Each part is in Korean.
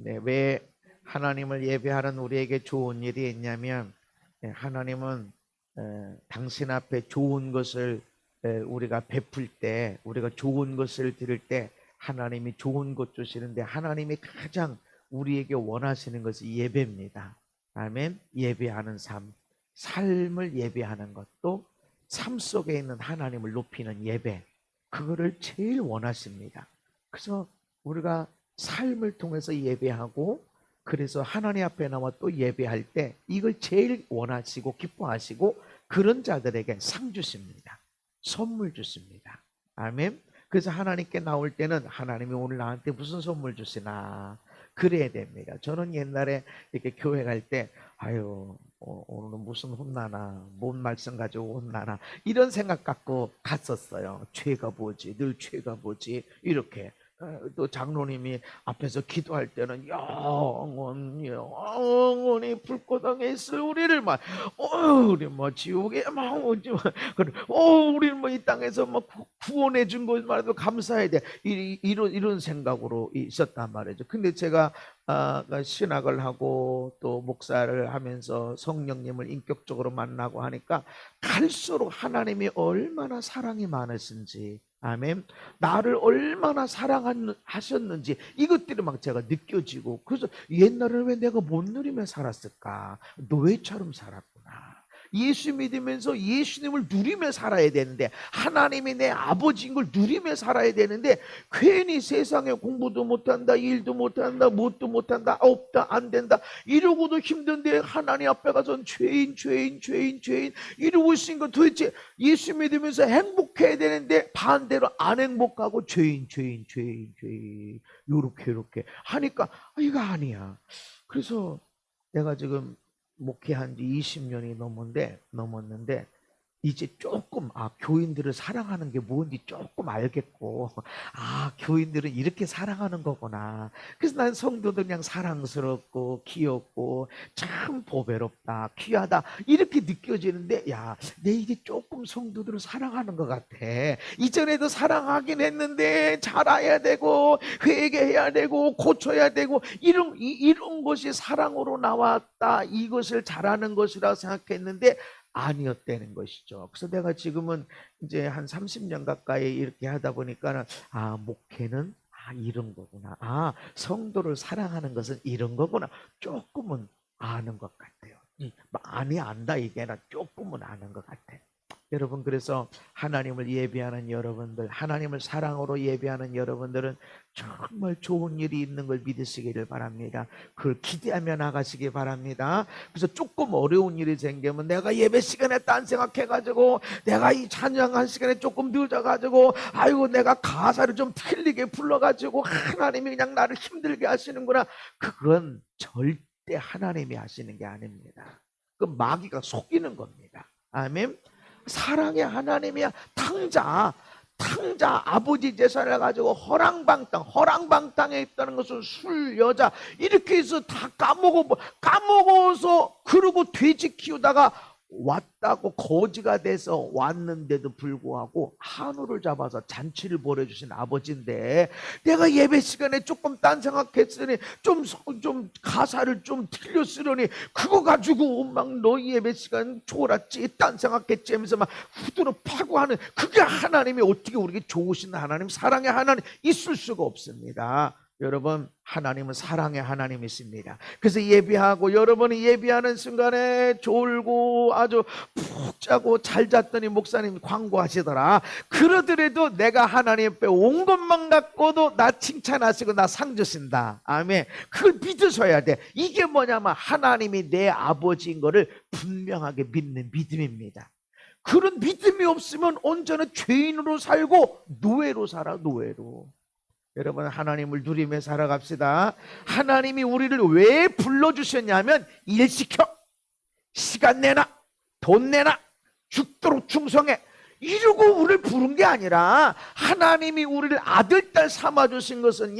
네, 왜 하나님을 예배하는 우리에게 좋은 일이 있냐면, 하나님은 당신 앞에 좋은 것을 우리가 베풀 때, 우리가 좋은 것을 드릴 때 하나님이 좋은 것 주시는데, 하나님이 가장 우리에게 원하시는 것이 예배입니다. 아멘. 예배하는 삶을 예배하는 것도 삶 속에 있는 하나님을 높이는 예배, 그거를 제일 원하십니다. 그래서 우리가 삶을 통해서 예배하고, 그래서 하나님 앞에 나와 또 예배할 때 이걸 제일 원하시고 기뻐하시고, 그런 자들에게 상 주십니다. 선물 주십니다. 아멘. 그래서 하나님께 나올 때는 하나님이 오늘 나한테 무슨 선물 주시나 그래야 됩니다. 저는 옛날에 이렇게 교회 갈 때 아유 오늘은 무슨 혼나나, 뭔 말씀 가지고 혼나나, 이런 생각 갖고 갔었어요. 죄가 뭐지, 늘 죄가 뭐지, 이렇게. 또 장로님이 앞에서 기도할 때는 영원히 불꽃당에 있을 우리를 우리 지옥에 오지 우리는 이 땅에서 구원해 준 것 말해도 감사해야 돼. 이런 생각으로 있었단 말이죠. 근데 제가 신학을 하고 또 목사를 하면서 성령님을 인격적으로 만나고 하니까 갈수록 하나님이 얼마나 사랑이 많으신지, 아멘, 나를 얼마나 사랑하셨는지 이것들이 제가 느껴지고, 그래서 옛날에는 왜 내가 못 누리며 살았을까? 노예처럼 살았구나. 예수 믿으면서 예수님을 누리며 살아야 되는데, 하나님이 내 아버지인 걸 누리며 살아야 되는데, 괜히 세상에 공부도 못한다, 일도 못한다, 무엇도 못한다, 없다, 안 된다 이러고도 힘든데 하나님 앞에 가서 죄인 이러고 있으니까 도대체 예수 믿으면서 행복해야 되는데 반대로 안 행복하고 죄인 요렇게 하니까 이거 아니야. 그래서 내가 지금 목회한 지 20년이 넘었는데 이제 조금 교인들을 사랑하는 게 뭔지 조금 알겠고, 교인들은 이렇게 사랑하는 거구나. 그래서 난 성도들 그냥 사랑스럽고 귀엽고 참 보배롭다, 귀하다 이렇게 느껴지는데, 내 이제 조금 성도들을 사랑하는 것 같아. 이전에도 사랑하긴 했는데 잘해야 되고 회개해야 되고 고쳐야 되고 이런 것이 사랑으로 나왔다, 이것을 잘하는 것이라고 생각했는데 아니었다는 것이죠. 그래서 내가 지금은 이제 한 30년 가까이 이렇게 하다 보니까는 목회는 이런 거구나. 성도를 사랑하는 것은 이런 거구나. 조금은 아는 것 같아요. 많이 안다 이게 아니라 조금은 아는 것 같아요. 여러분, 그래서 하나님을 예배하는 여러분들, 하나님을 사랑으로 예배하는 여러분들은 정말 좋은 일이 있는 걸 믿으시기를 바랍니다. 그걸 기대하며 나가시기 바랍니다. 그래서 조금 어려운 일이 생기면 내가 예배 시간에 딴 생각해가지고, 내가 이 찬양한 시간에 조금 늦어가지고, 아이고 내가 가사를 좀 틀리게 불러가지고 하나님이 그냥 나를 힘들게 하시는구나. 그건 절대 하나님이 하시는 게 아닙니다. 그 마귀가 속이는 겁니다. 아멘. 사랑의 하나님이야. 탕자 아버지 제사를 가지고 허랑방탕에 있다는 것은 술, 여자 이렇게 해서 다 까먹어서, 그러고 돼지 키우다가 왔다고 거지가 돼서 왔는데도 불구하고 한우를 잡아서 잔치를 벌여주신 아버지인데, 내가 예배 시간에 조금 딴 생각했으니 좀 가사를 좀 틀려 쓰려니 그거 가지고 너 예배 시간 졸았지, 딴 생각했지 하면서 후드로 파고 하는, 그게 하나님이 어떻게 우리에게 좋으신 하나님, 사랑의 하나님 있을 수가 없습니다. 여러분, 하나님은 사랑의 하나님이십니다. 그래서 예배하고, 여러분이 예배하는 순간에 졸고 아주 푹 자고 잘 잤더니 목사님 광고하시더라. 그러더라도 내가 하나님 앞에 온 것만 갖고도 나 칭찬하시고 나 상 주신다. 아멘. 그걸 믿으셔야 돼. 이게 뭐냐면 하나님이 내 아버지인 거를 분명하게 믿는 믿음입니다. 그런 믿음이 없으면 언제나 죄인으로 살고 노예로 살아, 노예로. 여러분, 하나님을 누리며 살아갑시다. 하나님이 우리를 왜 불러주셨냐면, 일 시켜, 시간 내놔, 돈 내놔, 죽도록 충성해, 이러고 우리를 부른 게 아니라, 하나님이 우리를 아들, 딸 삼아주신 것은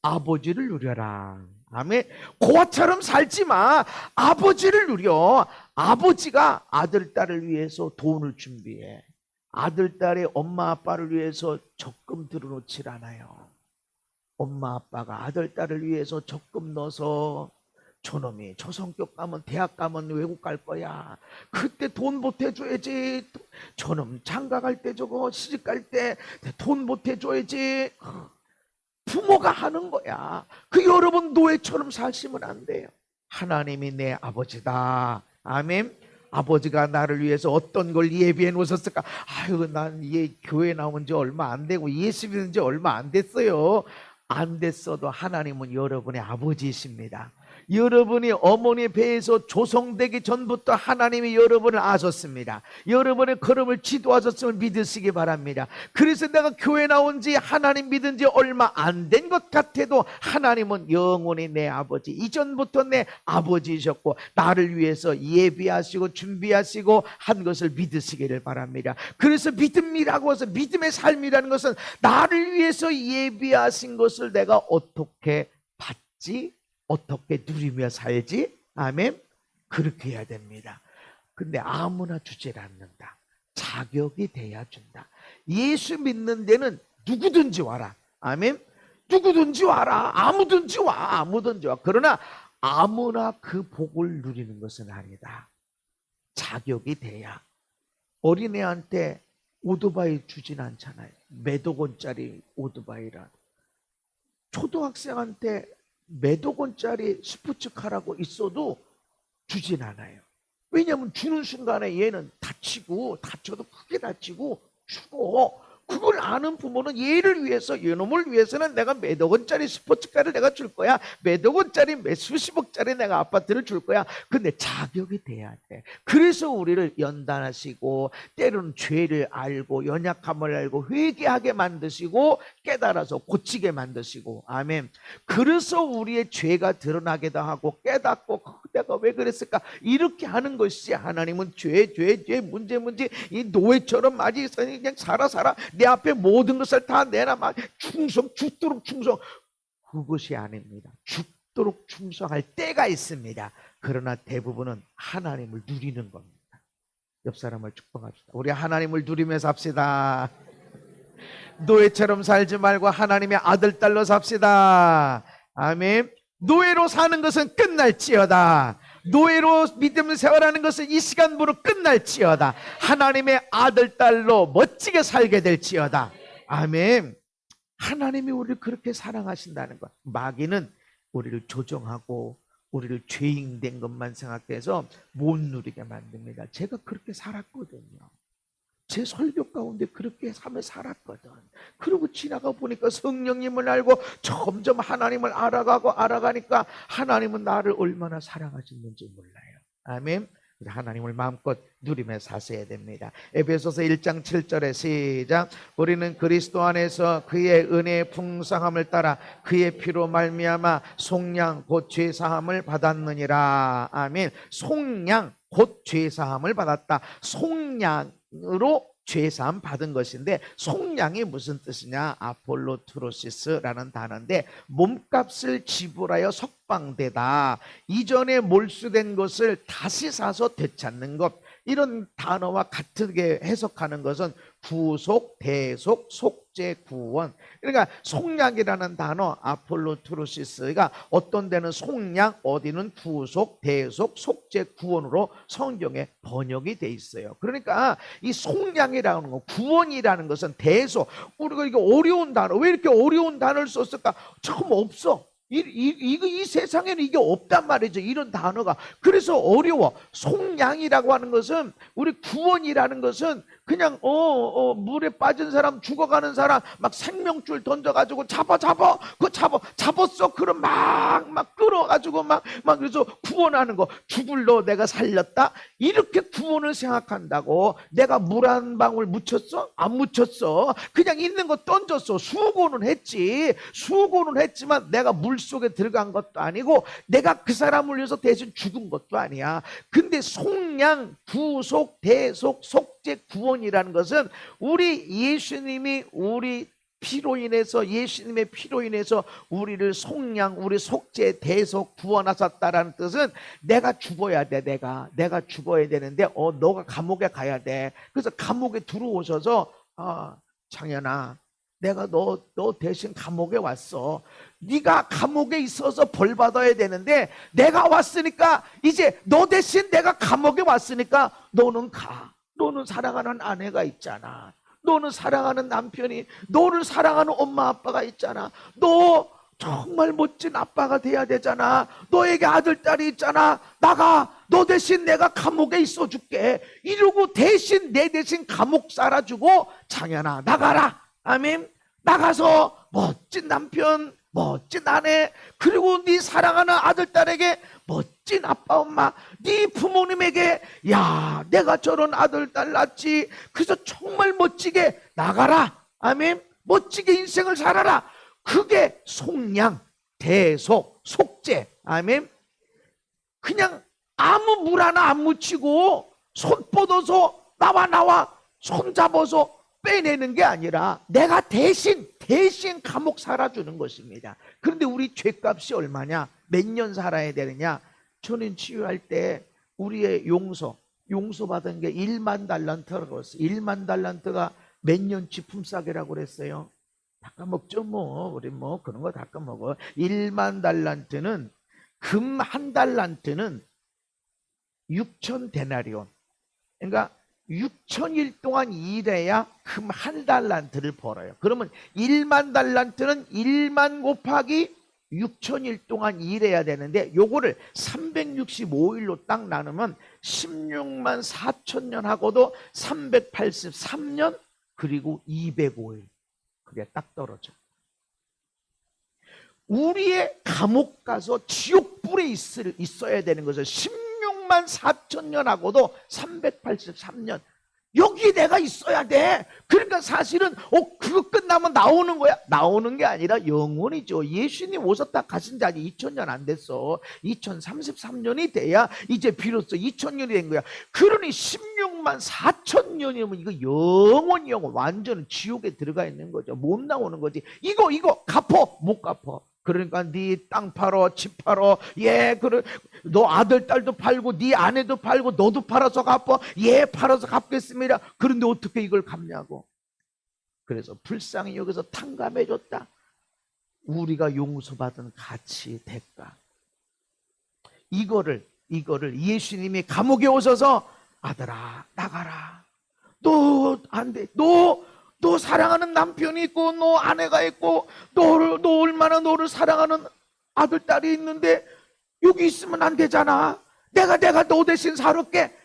아버지를 누려라. 아멘. 고아처럼 살지 마. 아버지를 누려. 아버지가 아들, 딸을 위해서 돈을 준비해. 아들, 딸의 엄마, 아빠를 위해서 적금 들어놓질 않아요. 엄마 아빠가 아들 딸을 위해서 적금 넣어서 저놈이 저 성격 가면 대학 가면 외국 갈 거야. 그때 돈 보태줘야지. 저놈 장가 갈 때 저거 시집 갈 때 돈 보태줘야지. 부모가 하는 거야. 그 여러분 노예처럼 사시면 안 돼요. 하나님이 내 아버지다. 아멘. 아버지가 나를 위해서 어떤 걸 예비해 놓으셨을까? 아유, 난 교회 나온 지 얼마 안 되고 예수 믿은 지 얼마 안 됐어요. 안 됐어도 하나님은 여러분의 아버지이십니다. 여러분이 어머니 배에서 조성되기 전부터 하나님이 여러분을 아셨습니다. 여러분의 걸음을 지도하셨음을 믿으시기 바랍니다. 그래서 내가 교회 나온 지 하나님 믿은 지 얼마 안 된 것 같아도 하나님은 영원히 내 아버지, 이전부터 내 아버지이셨고 나를 위해서 예비하시고 준비하시고 한 것을 믿으시기를 바랍니다. 그래서 믿음이라고 해서 믿음의 삶이라는 것은 나를 위해서 예비하신 것을 내가 어떻게 받지? 어떻게 누리며 살지? 아멘. 그렇게 해야 됩니다. 근데 아무나 주질 않는다. 자격이 돼야 준다. 예수 믿는 데는 누구든지 와라. 아멘. 누구든지 와라. 아무든지 와. 아무든지 와. 그러나 아무나 그 복을 누리는 것은 아니다. 자격이 돼야. 어린애한테 오토바이 주진 않잖아요. 몇억 원짜리 오토바이라. 초등학생한테 몇억 원짜리 스포츠카라고 있어도 주진 않아요. 왜냐하면 주는 순간에 얘는 다쳐도 크게 다치고 죽어. 그걸 아는 부모는 얘를 위해서, 이놈을 위해서는 내가 몇억 원짜리 스포츠카를 내가 줄 거야. 몇억 원짜리 수십억짜리 내가 아파트를 줄 거야. 근데 자격이 돼야 돼. 그래서 우리를 연단하시고 때로는 죄를 알고 연약함을 알고 회개하게 만드시고 깨달아서 고치게 만드시고. 아멘. 그래서 우리의 죄가 드러나기도 하고 깨닫고 내가 왜 그랬을까 이렇게 하는 것이, 하나님은 죄 문제 이 노예처럼 마치 그냥 살아 내 앞에 모든 것을 다 내놔 막 죽도록 충성. 그것이 아닙니다. 죽도록 충성할 때가 있습니다. 그러나 대부분은 하나님을 누리는 겁니다. 옆 사람을 축복합시다. 우리 하나님을 누리며 삽시다. 노예처럼 살지 말고 하나님의 아들 딸로 삽시다. 아멘. 노예로 사는 것은 끝날지어다. 노예로 믿음을 세워라는 것은 이 시간부로 끝날지어다. 하나님의 아들 딸로 멋지게 살게 될지어다. 아멘. 하나님이 우리를 그렇게 사랑하신다는 것. 마귀는 우리를 조종하고 우리를 죄인 된 것만 생각해서 못 누리게 만듭니다. 제가 그렇게 살았거든요. 제 설교 가운데 그렇게 살았거든. 그리고 지나가 보니까 성령님을 알고 점점 하나님을 알아가니까 하나님은 나를 얼마나 사랑하시는지 몰라요. 아멘. 하나님을 마음껏 누리며 사셔야 됩니다. 에베소서 1장 7절에 시작. 우리는 그리스도 안에서 그의 은혜의 풍성함을 따라 그의 피로 말미암아 속량 곧 죄사함을 받았느니라. 아멘. 속량 곧 죄사함을 받았다. 속량으로 죄사함 받은 것인데, 속량이 무슨 뜻이냐? 아폴로트로시스라는 단어인데 몸값을 지불하여 석방되다. 이전에 몰수된 것을 다시 사서 되찾는 것, 이런 단어와 같게 해석하는 것은 구속, 대속, 속죄, 구원. 그러니까 속량이라는 단어 아폴로트로시스가 어떤 데는 속량, 어디는 구속, 대속, 속죄, 구원으로 성경에 번역이 돼 있어요. 그러니까 이 속량이라는 거, 구원이라는 것은 대속. 우리가 이게 어려운 단어, 왜 이렇게 어려운 단어를 썼을까? 처음 없어. 이 세상에는 이게 없단 말이죠. 이런 단어가. 그래서 어려워. 속량이라고 하는 것은, 우리 구원이라는 것은 그냥 물에 빠진 사람, 죽어가는 사람 막 생명줄 던져가지고 잡았어. 그럼 막 끌어가지고 막 그래서 구원하는 거. 죽을 너 내가 살렸다, 이렇게 구원을 생각한다고. 내가 물 한 방울 묻혔어? 안 묻혔어. 그냥 있는 거 던졌어. 수고는 했지만 내가 물 속에 들어간 것도 아니고 내가 그 사람을 위해서 대신 죽은 것도 아니야. 근데 속량, 구속, 대속, 속죄, 구원이라는 것은 우리 예수님이 우리 피로 인해서, 예수님의 피로 인해서 우리를 속량, 우리 속죄, 대속, 구원하셨다라는 뜻은 내가 죽어야 돼. 내가 죽어야 되는데 너가 감옥에 가야 돼. 그래서 감옥에 들어오셔서 창현아, 내가 너 대신 감옥에 왔어. 네가 감옥에 있어서 벌 받아야 되는데 내가 왔으니까 이제 너 대신 내가 감옥에 왔으니까 너는 가. 너는 사랑하는 아내가 있잖아. 너는 사랑하는 남편이, 너를 사랑하는 엄마 아빠가 있잖아. 너 정말 멋진 아빠가 돼야 되잖아. 너에게 아들 딸이 있잖아. 나가. 너 대신 내가 감옥에 있어 줄게. 이러고 대신 내 대신 감옥 살아주고 장현아 나가라. 아멘. 나가서 멋진 남편, 멋진 아내, 그리고 네 사랑하는 아들 딸에게 멋진 아빠 엄마, 네 부모님에게 야 내가 저런 아들 딸 낳지. 그래서 정말 멋지게 나가라. 아멘. 멋지게 인생을 살아라. 그게 속량, 대속, 속죄. 아멘. 그냥 아무 물 하나 안 묻히고 손 뻗어서 나와 손 잡아서 빼내는 게 아니라 내가 대신 감옥 살아주는 것입니다. 그런데 우리 죄값이 얼마냐? 몇 년 살아야 되느냐? 저는 치유할 때 우리의 용서받은 게 1만 달란트라고 했어요. 1만 달란트가 몇 년치 품삯이라고 그랬어요. 다 까먹죠 뭐. 우리 뭐 그런 거 다 까먹어. 1만 달란트는 금 한 달란트는 6천 데나리온. 그러니까 6천일 동안 일해야 금 한 달란트를 벌어요. 그러면 1만 달란트는 1만 곱하기 6천일 동안 일해야 되는데 요거를 365일로 딱 나누면 16만 4천 년 하고도 383년 그리고 205일. 그게 딱 떨어져. 우리의 감옥 가서 지옥불에 있어야 되는 것을 16만 4천 년하고도 383년 여기 내가 있어야 돼. 그러니까 사실은 그거 끝나면 나오는 거야. 나오는 게 아니라 영원이죠. 예수님 오셨다 가신 지 아직 2000년 안 됐어. 2033년이 돼야 이제 비로소 2000년이 된 거야. 그러니 16만 4천 년이면 이거 영원 완전 지옥에 들어가 있는 거죠. 못 나오는 거지. 이거 갚어 못 갚어. 그러니까 네 땅 팔어, 집 팔어, 그래 너 아들 딸도 팔고 네 아내도 팔고 너도 팔아서 갚어, 팔아서 갚겠습니다. 그런데 어떻게 이걸 갚냐고. 그래서 불쌍히 여기서 탕감해줬다. 우리가 용서받은 가치 대가. 이거를 예수님이 감옥에 오셔서 아들아 나가라. 너 안 돼. 너 사랑하는 남편이 있고 너 아내가 있고 너 얼마나 너를 사랑하는 아들 딸이 있는데 여기 있으면 안 되잖아. 내가 너 대신 살을게.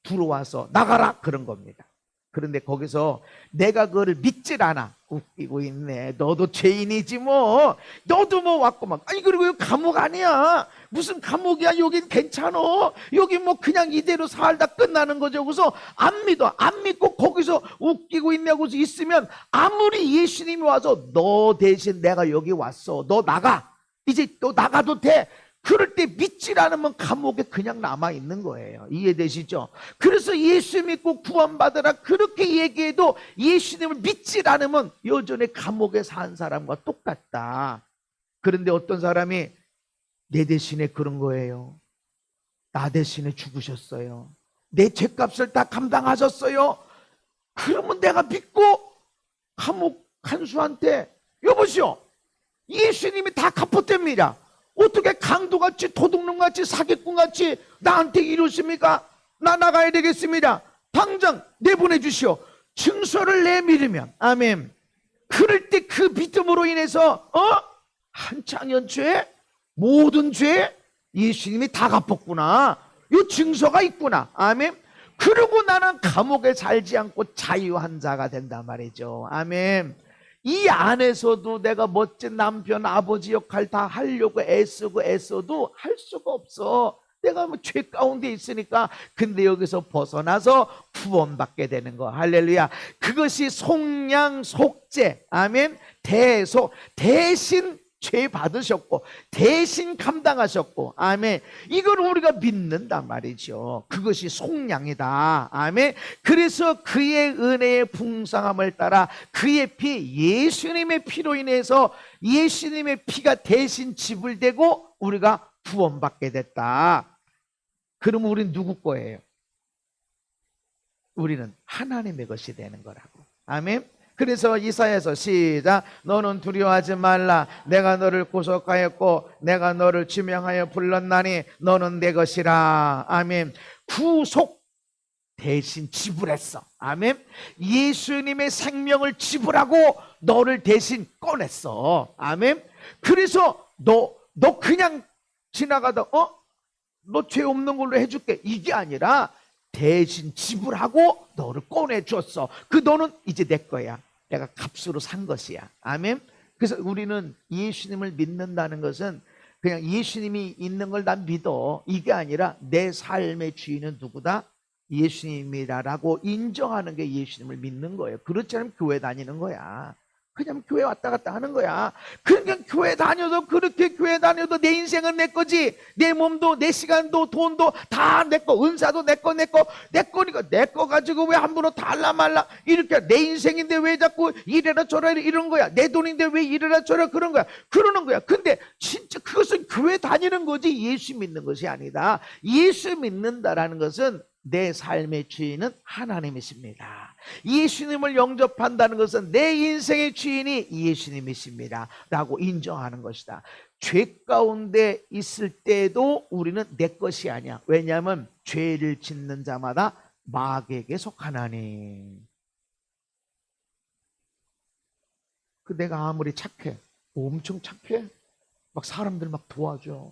들어와서 나가라 그런 겁니다. 그런데 거기서 내가 그거를 믿질 않아. 웃기고 있네. 너도 죄인이지 뭐. 너도 뭐 왔고 막. 아니 그리고 여기 감옥 아니야. 무슨 감옥이야. 여긴 괜찮어. 여기 뭐 그냥 이대로 살다 끝나는 거죠. 그래서 안 믿고 거기서 웃기고 있냐고 있으면 아무리 예수님이 와서 너 대신 내가 여기 왔어. 너 나가. 이제 너 나가도 돼. 그럴 때 믿질 않으면 감옥에 그냥 남아있는 거예요. 이해되시죠? 그래서 예수 믿고 구원받으라 그렇게 얘기해도 예수님을 믿질 않으면 여전히 감옥에 산 사람과 똑같다. 그런데 어떤 사람이 내 대신에 그런 거예요. 나 대신에 죽으셨어요. 내 죄값을 다 감당하셨어요. 그러면 내가 믿고 감옥 간수한테 여보시오 예수님이 다 갚았답니다. 어떻게 강도같이 도둑놈같이 사기꾼같이 나한테 이러십니까? 나 나가야 되겠습니다. 당장 내보내주시오. 증서를 내밀으면 아멘. 그럴 때 그 믿음으로 인해서 한창년 죄 모든 죄 예수님이 다 갚았구나. 이 증서가 있구나. 아멘. 그리고 나는 감옥에 살지 않고 자유한 자가 된단 말이죠. 아멘. 이 안에서도 내가 멋진 남편, 아버지 역할 다 하려고 애써도 할 수가 없어. 내가 뭐 죄 가운데 있으니까. 근데 여기서 벗어나서 구원받게 되는 거. 할렐루야. 그것이 속량, 속죄. 아멘. 대속. 대신 죄 받으셨고 대신 감당하셨고 아멘. 이걸 우리가 믿는단 말이죠. 그것이 속량이다. 아멘. 그래서 그의 은혜의 풍성함을 따라 그의 피 예수님의 피로 인해서 예수님의 피가 대신 지불되고 우리가 구원받게 됐다. 그러면 우리는 누구 거예요? 우리는 하나님의 것이 되는 거라고. 아멘. 그래서 이사야서 시작. 너는 두려워하지 말라. 내가 너를 구속하였고 내가 너를 지명하여 불렀나니 너는 내 것이라. 아멘. 구속 대신 지불했어. 아멘. 예수님의 생명을 지불하고 너를 대신 꺼냈어. 아멘. 그래서 너 그냥 지나가다 너 죄 없는 걸로 해줄게, 이게 아니라 대신 지불하고 너를 꺼내줬어. 그 너는 이제 내 거야. 내가 값으로 산 것이야. 아멘. 그래서 우리는 예수님을 믿는다는 것은 그냥 예수님이 있는 걸 난 믿어, 이게 아니라 내 삶의 주인은 누구다? 예수님이라고 인정하는 게 예수님을 믿는 거예요. 그렇지 않으면 교회 다니는 거야. 그냥 교회 왔다 갔다 하는 거야. 그러니까 교회 다녀도, 그렇게 교회 다녀도 내 인생은 내 거지. 내 몸도 내 시간도 돈도 다 내 거, 은사도 내 거니까 내 거 가지고 왜 함부로 달라 말라 이렇게, 내 인생인데 왜 자꾸 이래라 저래라 이런 거야. 내 돈인데 왜 이래라 저래라 그러는 거야. 근데 진짜 그것은 교회 다니는 거지 예수 믿는 것이 아니다. 예수 믿는다라는 것은 내 삶의 주인은 하나님이십니다. 예수님을 영접한다는 것은 내 인생의 주인이 예수님이십니다 라고 인정하는 것이다. 죄 가운데 있을 때도 우리는 내 것이 아니야. 왜냐하면 죄를 짓는 자마다 마귀에게 속하나니. 그 내가 아무리 착해, 엄청 착해, 막 사람들 막 도와줘,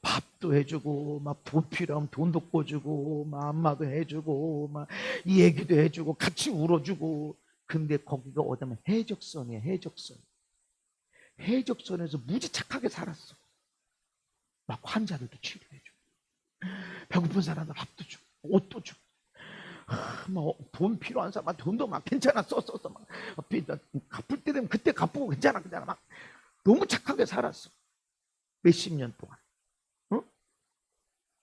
밥도 해주고, 막 돈 필요하면 돈도 꿔주고, 막 안마도 해주고, 막 얘기도 해주고, 같이 울어주고. 근데 거기가 어디면 해적선이야. 해적선에서 무지 착하게 살았어. 막 환자들도 치료해주고, 배고픈 사람들 밥도 주고, 옷도 주고, 막 돈 필요한 사람 돈도 막 괜찮아 써서 막 갚을 때 되면 그때 갚고 괜찮아 막 너무 착하게 살았어. 몇십 년 동안.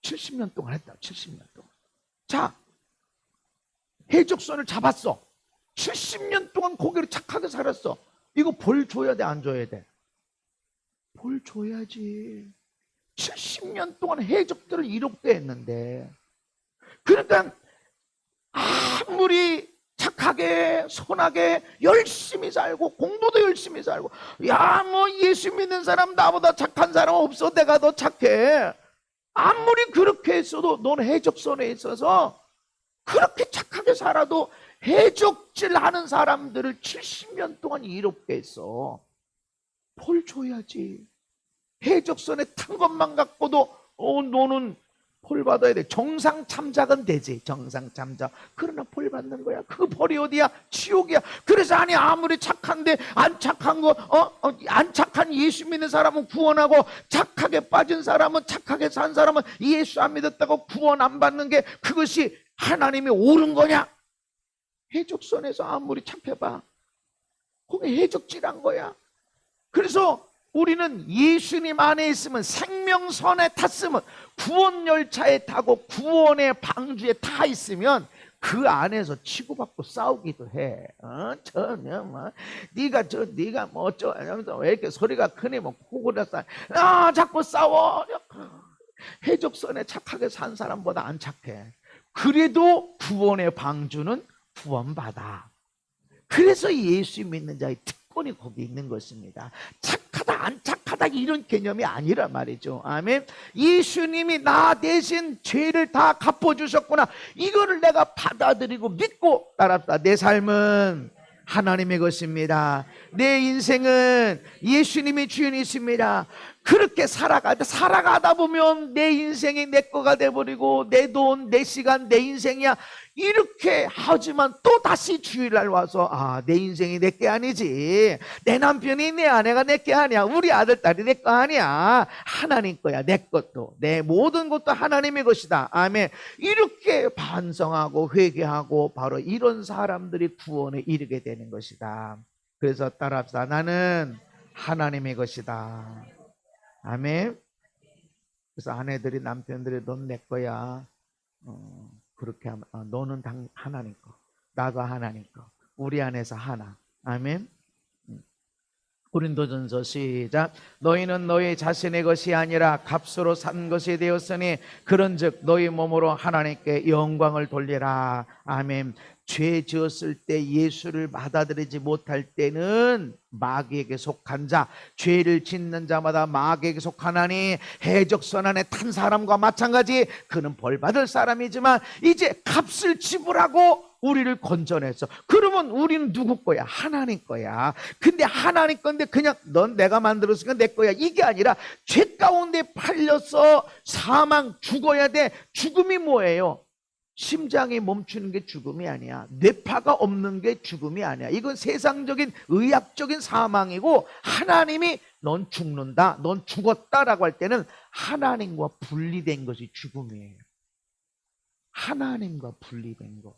70년 동안 했다. 70년 동안. 자, 해적선을 잡았어. 70년 동안 거기를 착하게 살았어. 이거 벌 줘야 돼, 안 줘야 돼? 벌 줘야지. 70년 동안 해적들을 이롭게 했는데. 그러니까 아무리 착하게 선하게 열심히 살고 공부도 열심히 살고, 야 뭐 예수 믿는 사람 나보다 착한 사람 없어, 내가 더 착해, 아무리 그렇게 했어도 넌 해적선에 있어서 그렇게 착하게 살아도 해적질 하는 사람들을 70년 동안 이롭게 했어. 벌 줘야지. 해적선에 탄 것만 갖고도 너는 벌 받아야 돼. 정상 참작은 되지. 정상 참작. 그러나 벌 받는 거야. 그 벌이 어디야? 지옥이야. 그래서 아무리 착한데 안 착한 거, 안 착한 예수 믿는 사람은 구원하고, 착하게 빠진 사람은, 착하게 산 사람은 예수 안 믿었다고 구원 안 받는 게 그것이 하나님이 옳은 거냐? 해적선에서 아무리 착해봐, 거기 해적질한 거야. 그래서 우리는 예수님 안에 있으면, 생명선에 탔으면, 구원 열차에 타고 구원의 방주에 타 있으면 그 안에서 치고받고 싸우기도 해. 네가 뭐 어쩌면서 왜 이렇게 소리가 크니, 뭐 코골아서 자꾸 싸워. 해적선에 착하게 산 사람보다 안 착해. 그래도 구원의 방주는 구원받아. 그래서 예수 믿는 자의 특권이 거기 있는 것입니다. 착하다 안 착하다 이런 개념이 아니란 말이죠. 아멘. 예수님이 나 대신 죄를 다 갚아주셨구나, 이거를 내가 받아들이고 믿고 따랐다. 내 삶은 하나님의 것입니다. 내 인생은 예수님이 주인이십니다. 그렇게 살아가다 보면 내 인생이 내 거가 돼버리고, 내 돈, 내 시간, 내 인생이야 이렇게 하지만, 또 다시 주일날 와서 내 인생이 내 게 아니지, 내 남편이, 내 아내가 내 게 아니야, 우리 아들 딸이 내 거 아니야, 하나님 거야. 내 것도, 내 모든 것도 하나님의 것이다. 아멘. 이렇게 반성하고 회개하고, 바로 이런 사람들이 구원에 이르게 되는 것이다. 그래서 따라합시다. 나는 하나님의 것이다. 아멘. 그래서 아내들이, 남편들이 넌 내 거야, 그렇게 하면 너는 하나님 거, 나도 하나님 거, 우리 안에서 하나. 아멘. 고린도전서 시작. 너희는 너희 자신의 것이 아니라 값으로 산 것이 되었으니 그런즉 너희 몸으로 하나님께 영광을 돌리라. 아멘. 죄 지었을 때 예수를 받아들이지 못할 때는 마귀에게 속한 자, 죄를 짓는 자마다 마귀에게 속하나니 해적선 안에 탄 사람과 마찬가지. 그는 벌 받을 사람이지만 이제 값을 지불하고 우리를 건져냈어. 그러면 우리는 누구 거야? 하나님 거야. 근데 하나님 건데 그냥 넌 내가 만들었으니까 내 거야, 이게 아니라 죄 가운데 팔려서 사망, 죽어야 돼. 죽음이 뭐예요? 심장이 멈추는 게 죽음이 아니야. 뇌파가 없는 게 죽음이 아니야. 이건 세상적인 의학적인 사망이고, 하나님이 넌 죽는다, 넌 죽었다라고 할 때는 하나님과 분리된 것이 죽음이에요. 하나님과 분리된 거.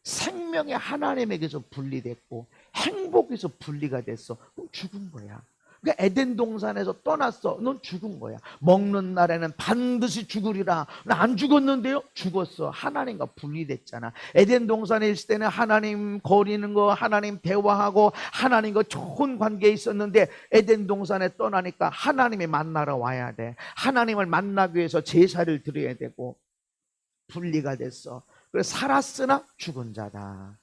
생명이 하나님에게서 분리됐고 행복에서 분리가 됐어. 그럼 죽은 거야. 그러니까 에덴 동산에서 떠났어. 넌 죽은 거야. 먹는 날에는 반드시 죽으리라. 나 안 죽었는데요? 죽었어. 하나님과 분리됐잖아. 에덴 동산에 있을 때는 하나님 거리는 거, 하나님 대화하고 하나님과 좋은 관계에 있었는데 에덴 동산에 떠나니까 하나님이 만나러 와야 돼. 하나님을 만나기 위해서 제사를 드려야 되고 분리가 됐어. 그래서 살았으나 죽은 자다.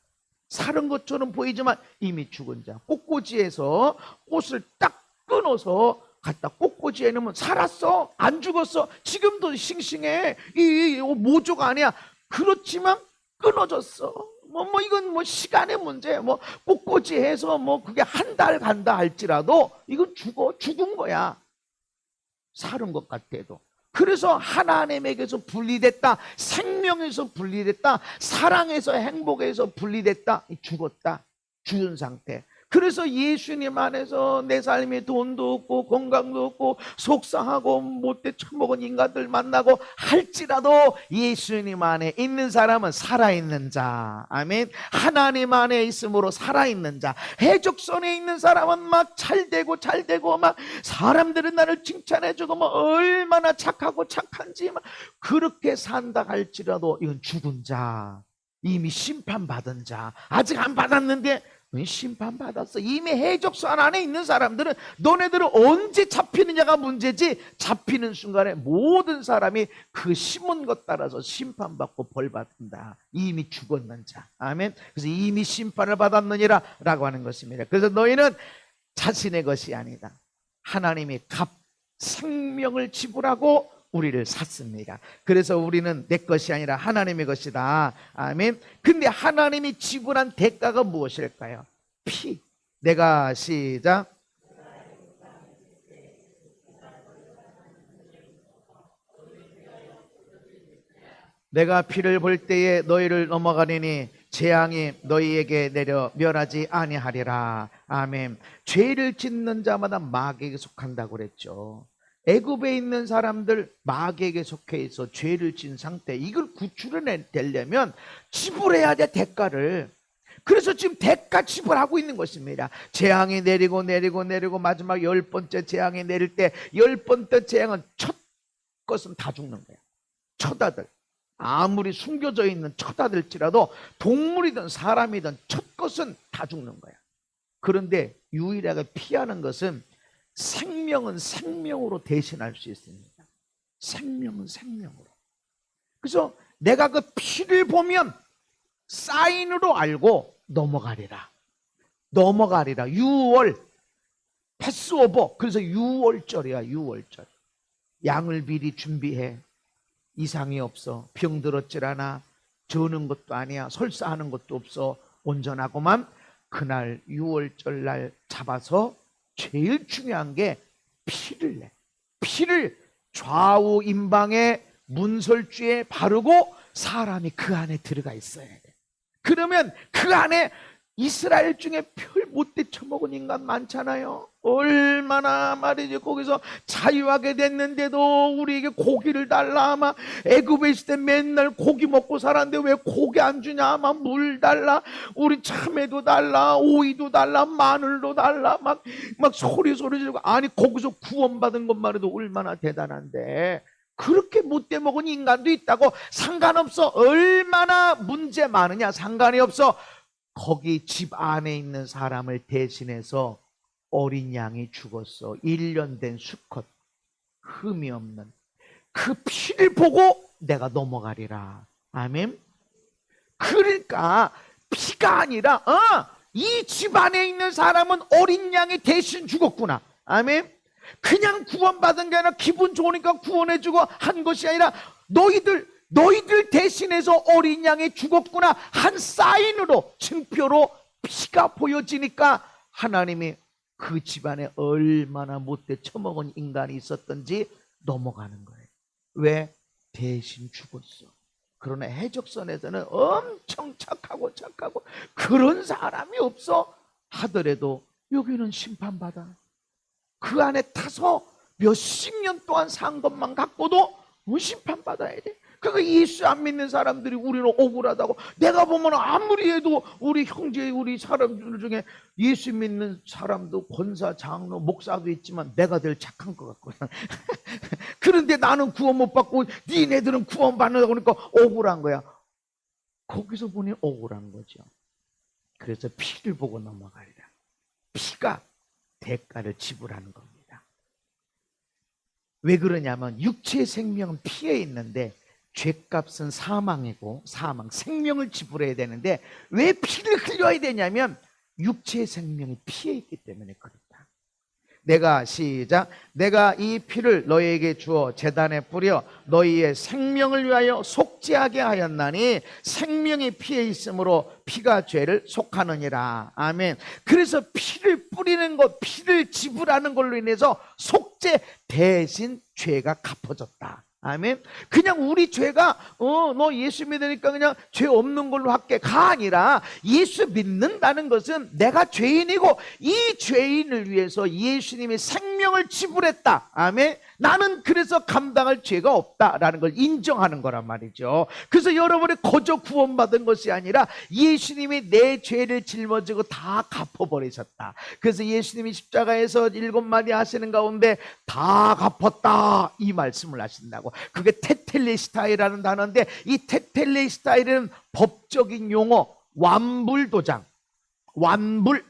살은 것처럼 보이지만 이미 죽은 자. 꽃꽂이에서 꽃을 딱 끊어서 갖다 꽃꽂이에 넣으면 살았어? 안 죽었어? 지금도 싱싱해. 이 모조가 아니야. 그렇지만 끊어졌어. 이건 시간의 문제. 꽃꽂이해서 그게 한 달 간다 할지라도 이건 죽은 거야. 살은 것 같아도. 그래서 하나님에게서 분리됐다, 생명에서 분리됐다, 사랑에서 행복에서 분리됐다, 죽었다, 죽은 상태. 그래서 예수님 안에서 내 삶에 돈도 없고 건강도 없고 속상하고 못돼 처먹은 인간들 만나고 할지라도 예수님 안에 있는 사람은 살아있는 자. 아멘. 하나님 안에 있으므로 살아있는 자. 해적선에 있는 사람은 막 잘되고 막 사람들은 나를 칭찬해주고 얼마나 착하고 착한지 막 그렇게 산다 할지라도 이건 죽은 자, 이미 심판받은 자. 아직 안 받았는데 심판받았어. 이미 해적선 안에 있는 사람들은 너네들은 언제 잡히느냐가 문제지, 잡히는 순간에 모든 사람이 그 심은 것 따라서 심판받고 벌받는다. 이미 죽었는 자. 아멘. 그래서 이미 심판을 받았느니라 라고 하는 것입니다. 그래서 너희는 자신의 것이 아니다. 하나님이 생명을 지불하고 우리를 샀습니다. 그래서 우리는 내 것이 아니라 하나님의 것이다. 아멘. 근데 하나님이 지불한 대가가 무엇일까요? 피. 내가 시작. 내가 피를 볼 때에 너희를 넘어가리니 재앙이 너희에게 내려 멸하지 아니하리라. 아멘. 죄를 짓는 자마다 마귀에게 속한다고 그랬죠. 애굽에 있는 사람들 마귀에게 속해 있어 죄를 지은 상태. 이걸 구출해내려면 지불해야 돼, 대가를. 그래서 지금 대가 지불하고 있는 것입니다. 재앙이 내리고 마지막 10번째 재앙이 내릴 때 10번째 재앙은 첫 것은 다 죽는 거야. 첫 아들. 아무리 숨겨져 있는 첫 아들일지라도 동물이든 사람이든 첫 것은 다 죽는 거야. 그런데 유일하게 피하는 것은 생명은 생명으로 대신할 수 있습니다. 생명은 생명으로. 그래서 내가 그 피를 보면 사인으로 알고 넘어가리라. 6월 패스오버. 그래서 6월절이야. 6월절. 양을 미리 준비해. 이상이 없어. 병들었질 않아. 저는 것도 아니야. 설사하는 것도 없어. 온전하고만. 그날 6월절 날 잡아서 제일 중요한 게 피를 내. 피를 좌우 임방의 문설주에 바르고 사람이 그 안에 들어가 있어야 돼. 그러면 그 안에 이스라엘 중에 별 못돼 처먹은 인간 많잖아요. 얼마나 말이지 거기서 자유하게 됐는데도 우리에게 고기를 달라. 막 애굽에 있을 때 맨날 고기 먹고 살았는데 왜 고기 안 주냐. 막 물 달라. 우리 참외도 달라. 오이도 달라. 마늘도 달라. 막 소리 지르고. 아니 거기서 구원받은 것만 해도 얼마나 대단한데 그렇게 못돼 먹은 인간도 있다고. 상관없어. 얼마나 문제 많으냐 상관이 없어. 거기 집 안에 있는 사람을 대신해서 어린 양이 죽었어. 1년 된 수컷, 흠이 없는 그 피를 보고 내가 넘어가리라. 아멘. 그러니까 피가 아니라 이 집안에 있는 사람은 어린 양이 대신 죽었구나. 아멘. 그냥 구원받은 게 아니라 기분 좋으니까 구원해주고 한 것이 아니라 너희들 대신해서 어린 양이 죽었구나 한 사인으로, 증표로 피가 보여지니까 하나님이 그 집안에 얼마나 못돼 처먹은 인간이 있었던지 넘어가는 거예요. 왜? 대신 죽었어. 그러나 해적선에서는 엄청 착하고 그런 사람이 없어 하더라도 여기는 심판받아. 그 안에 타서 몇십 년 동안 산 것만 갖고도 심판받아야 돼. 그러니까 예수 안 믿는 사람들이 우리는 억울하다고. 내가 보면 아무리 해도 우리 형제, 우리 사람들 중에 예수 믿는 사람도 권사, 장로, 목사도 있지만 내가 늘 착한 것 같거든. 그런데 나는 구원 못 받고 니네들은 구원 받는다고 그러니까 억울한 거야. 거기서 보니 억울한 거죠. 그래서 피를 보고 넘어가리라. 피가 대가를 지불하는 겁니다. 왜 그러냐면 육체의 생명은 피에 있는데 죄값은 사망이고 생명을 지불해야 되는데 왜 피를 흘려야 되냐면 육체의 생명이 피에 있기 때문에 그렇다. 내가 이 피를 너희에게 주어 제단에 뿌려 너희의 생명을 위하여 속죄하게 하였나니 생명이 피에 있으므로 피가 죄를 속하느니라. 아멘. 그래서 피를 뿌리는 것, 피를 지불하는 걸로 인해서 속죄 대신 죄가 갚아졌다. 아멘. 그냥 우리 죄가 너 예수 믿으니까 그냥 죄 없는 걸로 할게가 아니라 예수 믿는다는 것은 내가 죄인이고 이 죄인을 위해서 예수님이 생명을 지불했다. 아멘. 나는 그래서 감당할 죄가 없다라는 걸 인정하는 거란 말이죠. 그래서 여러분이 거저 구원받은 것이 아니라 예수님이 내 죄를 짊어지고 다 갚아버리셨다. 그래서 예수님이 십자가에서 7마디 하시는 가운데 다 갚았다 이 말씀을 하신다고. 그게 테텔레스타이라는 단어인데 이 테텔레스타이는 법적인 용어, 완불도장. 완불.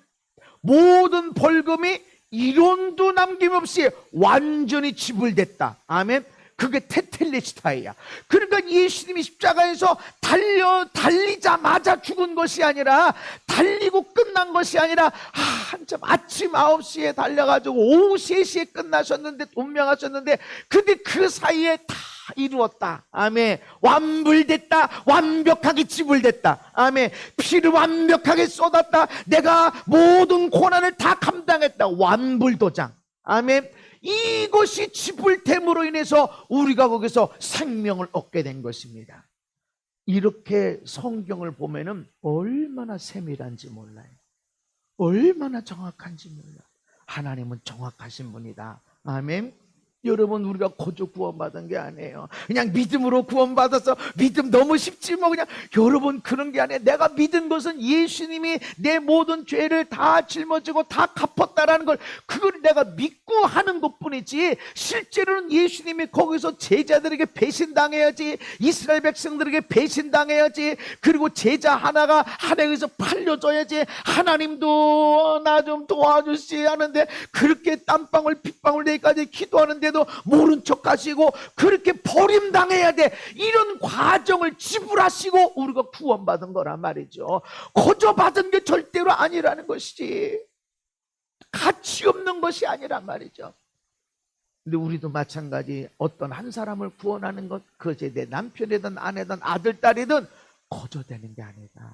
모든 벌금이 1원도 남김없이 완전히 지불됐다. 아멘. 그게 테텔레스타이야. 그러니까 예수님이 십자가에서 달리자마자 죽은 것이 아니라, 달리고 끝난 것이 아니라 한참 아침 9시에 달려가지고 오후 3시에 끝나셨는데, 운명하셨는데, 근데 그 사이에 다 이루었다. 아멘. 완불됐다. 완벽하게 지불됐다. 아멘. 피를 완벽하게 쏟았다. 내가 모든 고난을 다 감당했다. 완불도장. 아멘. 이것이 지불됨으로 인해서 우리가 거기서 생명을 얻게 된 것입니다. 이렇게 성경을 보면은 얼마나 세밀한지 몰라요. 얼마나 정확한지 몰라요. 하나님은 정확하신 분이다. 아멘. 여러분, 우리가 거저 구원받은 게 아니에요. 그냥 믿음으로 구원받아서 믿음 너무 쉽지 뭐. 그냥 여러분, 그런 게 아니에요. 내가 믿은 것은 예수님이 내 모든 죄를 다 짊어지고 다 갚았다라는 걸, 그걸 내가 믿고 하는 것뿐이지, 실제로는 예수님이 거기서 제자들에게 배신당해야지, 이스라엘 백성들에게 배신당해야지, 그리고 제자 하나가 하나님께서 팔려줘야지, 하나님도 나 좀 도와주시 하는데 그렇게 땀방울 핏방울 내기까지 기도하는데 모른 척 하시고 그렇게 버림당해야 돼. 이런 과정을 지불하시고 우리가 구원받은 거란 말이죠. 거저 받은 게 절대로 아니라는 것이지, 가치 없는 것이 아니란 말이죠. 근데 우리도 마찬가지, 어떤 한 사람을 구원하는 것, 그것이 내 남편이든 아내든 아들, 딸이든 거저 되는 게 아니다.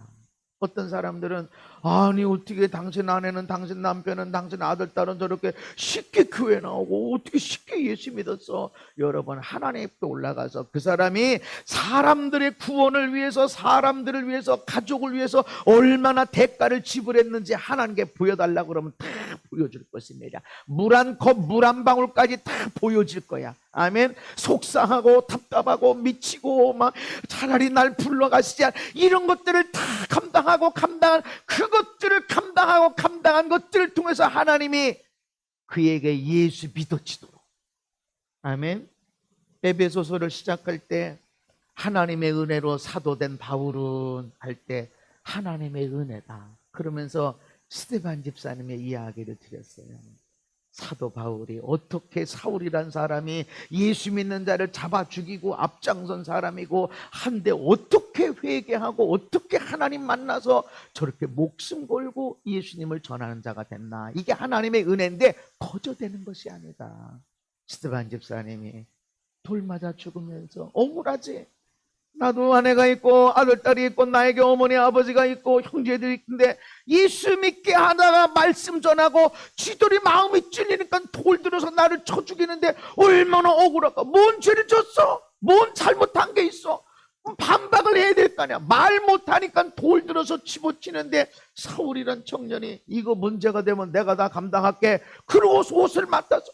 어떤 사람들은 아니 어떻게 당신 아내는, 당신 남편은, 당신 아들, 딸은 저렇게 쉽게 교회 나오고 어떻게 쉽게 예수 믿었어. 여러분, 하나님 앞에 올라가서 그 사람이 사람들의 구원을 위해서, 사람들을 위해서, 가족을 위해서 얼마나 대가를 지불했는지 하나님께 보여달라고 그러면 다 보여줄 것입니다. 물 한 컵, 물 한 방울까지 다 보여질 거야. 아멘. 속상하고 답답하고 미치고 막 차라리 날 불러가시지 않, 이런 것들을 다 감당한 것들을 통해서 하나님이 그에게 예수 믿어지도록. 아멘. 에베소서를 시작할 때 하나님의 은혜로 사도된 바울은 할 때 하나님의 은혜다 그러면서 스데반 집사님의 이야기를 드렸어요. 사도 바울이 어떻게 사울이란 사람이 예수 믿는 자를 잡아 죽이고 앞장선 사람이고 한데 어떻게 회개하고 어떻게 하나님 만나서 저렇게 목숨 걸고 예수님을 전하는 자가 됐나. 이게 하나님의 은혜인데 거저되는 것이 아니다. 스테반 집사님이 돌 맞아 죽으면서 억울하지. 나도 아내가 있고 아들딸이 있고 나에게 어머니 아버지가 있고 형제들이 있는데 예수 믿게 하다가 말씀 전하고 쥐들이 마음이 찔리니까 돌 들어서 나를 쳐 죽이는데 얼마나 억울할까. 뭔 죄를 졌어? 뭔 잘못한 게 있어? 반박을 해야 될 거 아니야. 말 못하니까 돌 들어서 집어치는데 사울이란 청년이 이거 문제가 되면 내가 다 감당할게. 그러고 옷을 맡아서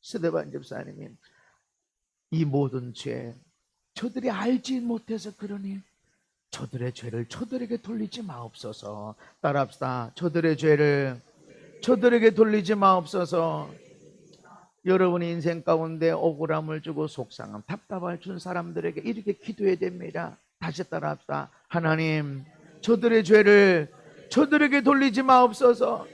스데반 집사님이 이 모든 죄 저들이 알지 못해서 그러니 저들의 죄를 저들에게 돌리지 마옵소서. 따라합시다. 저들의 죄를 저들에게 돌리지 마옵소서. 여러분의 인생 가운데 억울함을 주고 속상함, 답답함을 준 사람들에게 이렇게 기도해야 됩니다. 다시 따라합시다. 하나님, 저들의 죄를 저들에게 돌리지 마옵소서.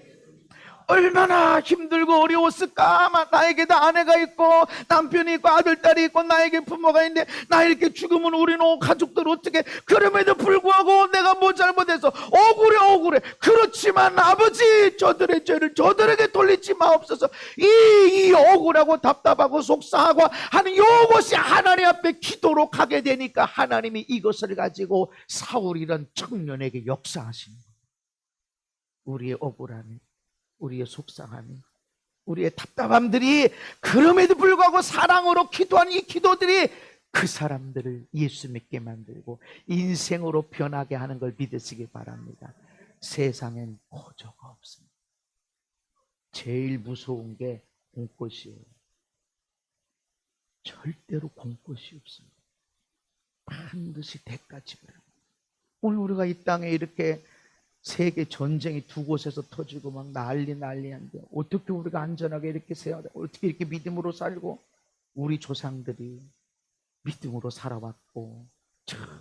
얼마나 힘들고 어려웠을까. 나에게도 아내가 있고 남편이 있고 아들딸이 있고 나에게 부모가 있는데 나 이렇게 죽으면 우리는 가족들 어떻게. 그럼에도 불구하고 내가 뭐 잘못해서 억울해. 그렇지만 아버지 저들의 죄를 저들에게 돌리지 마옵소서. 이 억울하고 답답하고 속상하고 하는 이것이 하나님 앞에 기도로 가게 되니까 하나님이 이것을 가지고 사울이란 청년에게 역사하시는 거예요. 우리의 억울함이, 우리의 속상함이, 우리의 답답함들이 그럼에도 불구하고 사랑으로 기도한 이 기도들이 그 사람들을 예수 믿게 만들고 인생으로 변하게 하는 걸 믿으시기 바랍니다. 세상엔 거저가 없습니다. 제일 무서운 게 공꽃이에요. 절대로 공꽃이 없습니다. 반드시 대가지불합니다. 오늘 우리가 이 땅에 이렇게 세계 전쟁이 두 곳에서 터지고 막 난리한데 어떻게 우리가 안전하게 이렇게 세워야 돼? 어떻게 이렇게 믿음으로 살고 우리 조상들이 믿음으로 살아왔고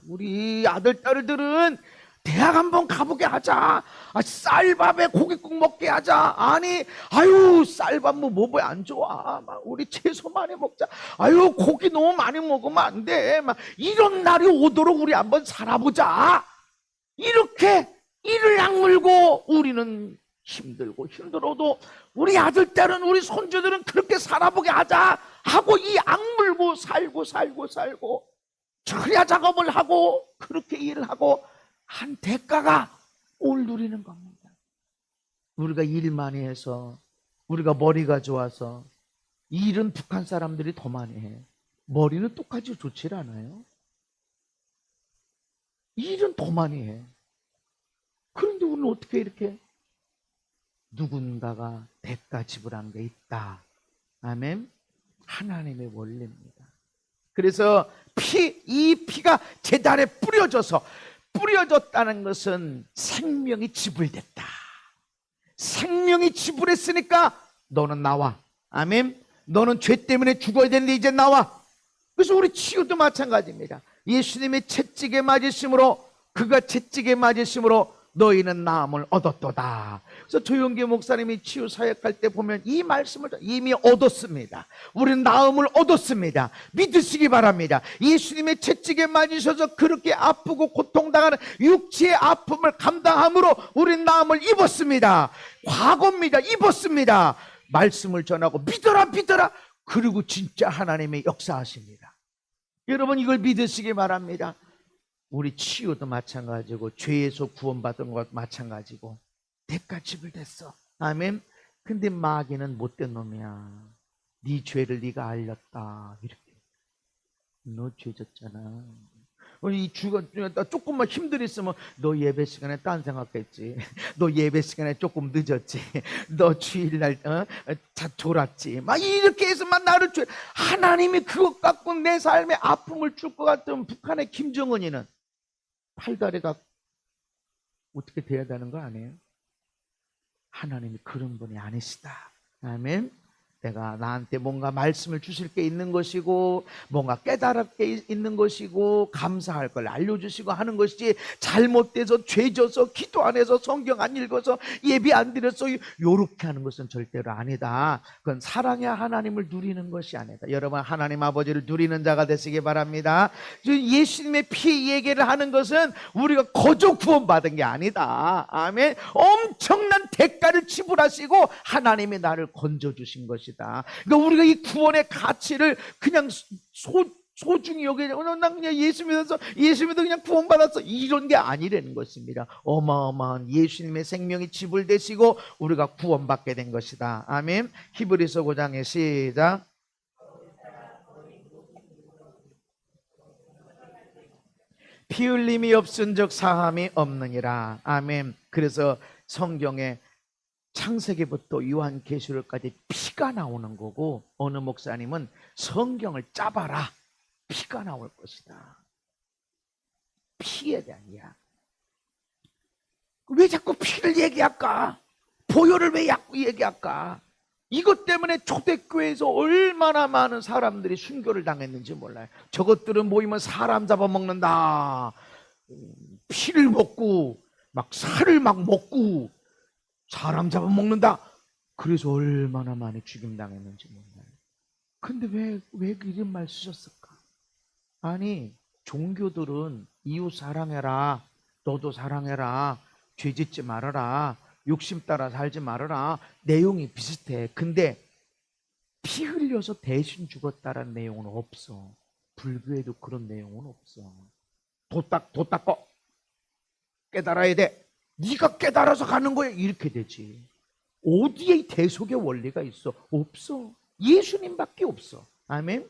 우리 아들 딸들은 대학 한번 가보게 하자. 쌀밥에 고깃국 먹게 하자. 아니 쌀밥 뭐 안 좋아. 우리 채소 많이 먹자. 고기 너무 많이 먹으면 안 돼. 이런 날이 오도록 우리 한번 살아보자. 이렇게 이를 악물고 우리는 힘들어도 우리 아들, 딸은 우리 손주들은 그렇게 살아보게 하자 하고 이 악물고 살고 철야 작업을 하고 그렇게 일을 하고 한 대가가 오늘 누리는 겁니다. 우리가 일 많이 해서 우리가 머리가 좋아서 일은 북한 사람들이 더 많이 해. 머리는 똑같이 좋지 않아요? 일은 더 많이 해. 그런데 우리는 어떻게 이렇게 누군가가 대가 지불한 게 있다. 아멘. 하나님의 원리입니다. 그래서 이 피가 제단에 뿌려졌다는 것은 생명이 지불됐다. 생명이 지불했으니까 너는 나와. 아멘. 너는 죄 때문에 죽어야 되는데 이제 나와. 그래서 우리 치유도 마찬가지입니다. 예수님의 채찍에 맞으심으로 그가 채찍에 맞으심으로 너희는 나음을 얻었도다. 그래서 조용기 목사님이 치유 사역할 때 보면 이 말씀을 이미 얻었습니다. 우리는 나음을 얻었습니다. 믿으시기 바랍니다. 예수님의 채찍에 맞으셔서 그렇게 아프고 고통당하는 육체의 아픔을 감당함으로 우리는 나음을 입었습니다. 과거입니다. 입었습니다. 말씀을 전하고 믿어라. 그리고 진짜 하나님의 역사하십니다. 여러분 이걸 믿으시기 바랍니다. 우리 치유도 마찬가지고 죄에서 구원받은 것 마찬가지고 대가 지불됐어. 아멘. 근데 마귀는 못된 놈이야. 네 죄를 네가 알렸다. 이렇게 너 죄졌잖아. 이 주가 조금만 힘들었으면 너 예배 시간에 딴 생각했지. 너 예배 시간에 조금 늦었지. 너 주일날 졸았지. 이렇게 해서만 나를 하나님이 그것 갖고 내 삶에 아픔을 줄 것 같으면 북한의 김정은이는 팔다리가 어떻게 돼야 되는 거 아니에요? 하나님이 그런 분이 아니시다. 아멘. 내가 나한테 뭔가 말씀을 주실 게 있는 것이고 뭔가 깨달게 있는 것이고 감사할 걸 알려주시고 하는 것이지, 잘못돼서 죄져서 기도 안 해서 성경 안 읽어서 예배 안 드려서 요렇게 하는 것은 절대로 아니다. 그건 사랑의 하나님을 누리는 것이 아니다. 여러분, 하나님 아버지를 누리는 자가 되시기 바랍니다. 예수님의 피 얘기를 하는 것은 우리가 거저 구원받은 게 아니다. 아멘. 엄청난 대가를 지불하시고 하나님이 나를 건져주신 것이다. 그러니까 우리가 이 구원의 가치를 그냥 소중히 여기냐, 난 그냥 예수 믿어서 그냥 구원받았어, 이런 게 아니라는 것입니다. 어마어마한 예수님의 생명이 지불되시고 우리가 구원받게 된 것이다. 아멘. 히브리서 5장의 시작. 피 흘림이 없은즉 사함이 없느니라. 아멘. 그래서 성경에 창세기부터 요한계시록까지 피가 나오는 거고, 어느 목사님은 성경을 짜봐라, 피가 나올 것이다. 피에 대한 이야기. 왜 자꾸 피를 얘기할까? 보혈을 왜 자꾸 얘기할까? 이것 때문에 초대교회에서 얼마나 많은 사람들이 순교를 당했는지 몰라요. 저것들은 모이면 사람 잡아먹는다, 피를 먹고 막 살을 막 먹고 사람 잡아먹는다, 그래서 얼마나 많이 죽임당했는지 몰라요. 근데 왜 이런 말 쓰셨을까? 아니, 종교들은 이웃 사랑해라, 너도 사랑해라, 죄짓지 말아라, 욕심 따라 살지 말아라, 내용이 비슷해. 근데 피 흘려서 대신 죽었다라는 내용은 없어. 불교에도 그런 내용은 없어. 도 닦어 깨달아야 돼, 네가 깨달아서 가는 거야, 이렇게 되지. 어디에 이 대속의 원리가 있어? 없어. 예수님밖에 없어. 아멘.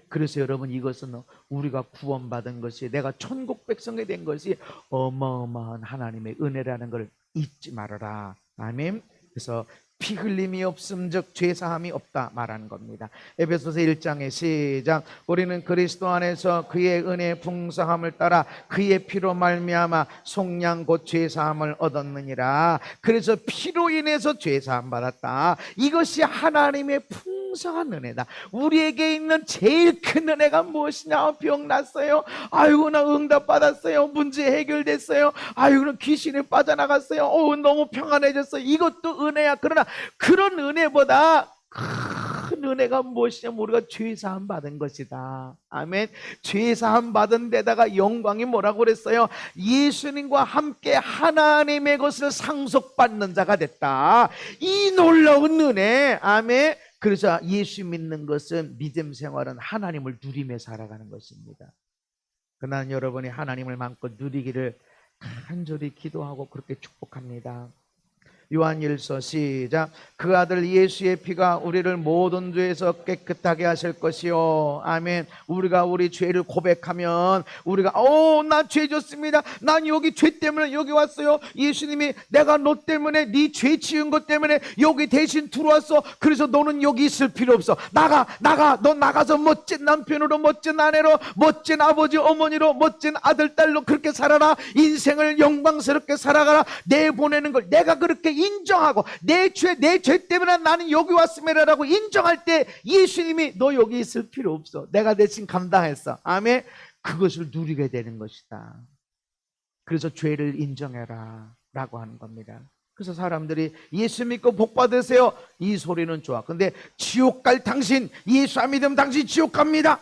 그래서 여러분, 이것은 우리가 구원받은 것이, 내가 천국 백성이 된 것이 어마어마한 하나님의 은혜라는 걸 잊지 말아라. 아멘. 그래서 피 흘림이 없음즉 죄사함이 없다 말하는 겁니다. 에베소서 1장의 시작. 우리는 그리스도 안에서 그의 은혜의 풍성함을 따라 그의 피로 말미암아 속량 곧 죄사함을 얻었느니라. 그래서 피로 인해서 죄사함 받았다. 이것이 하나님의 풍성한 은혜다. 우리에게 있는 제일 큰 은혜가 무엇이냐? 병 났어요, 아이고 나 응답 받았어요, 문제 해결됐어요, 아이고 귀신이 빠져나갔어요, 너무 평안해졌어요. 이것도 은혜야. 그러나 그런 은혜보다 큰 은혜가 무엇이냐면 우리가 죄사함 받은 것이다. 아멘. 죄사함 받은 데다가 영광이 뭐라고 그랬어요? 예수님과 함께 하나님의 것을 상속받는 자가 됐다. 이 놀라운 은혜. 아멘. 그래서 예수 믿는 것은, 믿음 생활은 하나님을 누리며 살아가는 것입니다. 그러나 여러분이 하나님을 마음껏 누리기를 간절히 기도하고 그렇게 축복합니다. 요한일서 시작. 그 아들 예수의 피가 우리를 모든 죄에서 깨끗하게 하실 것이요. 아멘. 우리가 우리 죄를 고백하면, 우리가 나 죄 졌습니다, 난 여기 죄 때문에 여기 왔어요, 예수님이 내가 너 때문에, 네 죄 지은 것 때문에 여기 대신 들어왔어, 그래서 너는 여기 있을 필요 없어, 나가 너 나가서 멋진 남편으로, 멋진 아내로, 멋진 아버지 어머니로, 멋진 아들 딸로 그렇게 살아라. 인생을 영광스럽게 살아가라. 내보내는 걸 내가 그렇게 인정하고, 내 죄 때문에 나는 여기 왔음이라고 인정할 때 예수님이 너 여기 있을 필요 없어, 내가 대신 감당했어. 아멘. 그것을 누리게 되는 것이다. 그래서 죄를 인정해라 라고 하는 겁니다. 그래서 사람들이 예수 믿고 복 받으세요, 이 소리는 좋아. 근데 지옥 갈 당신, 예수 안 믿으면 당신 지옥 갑니다,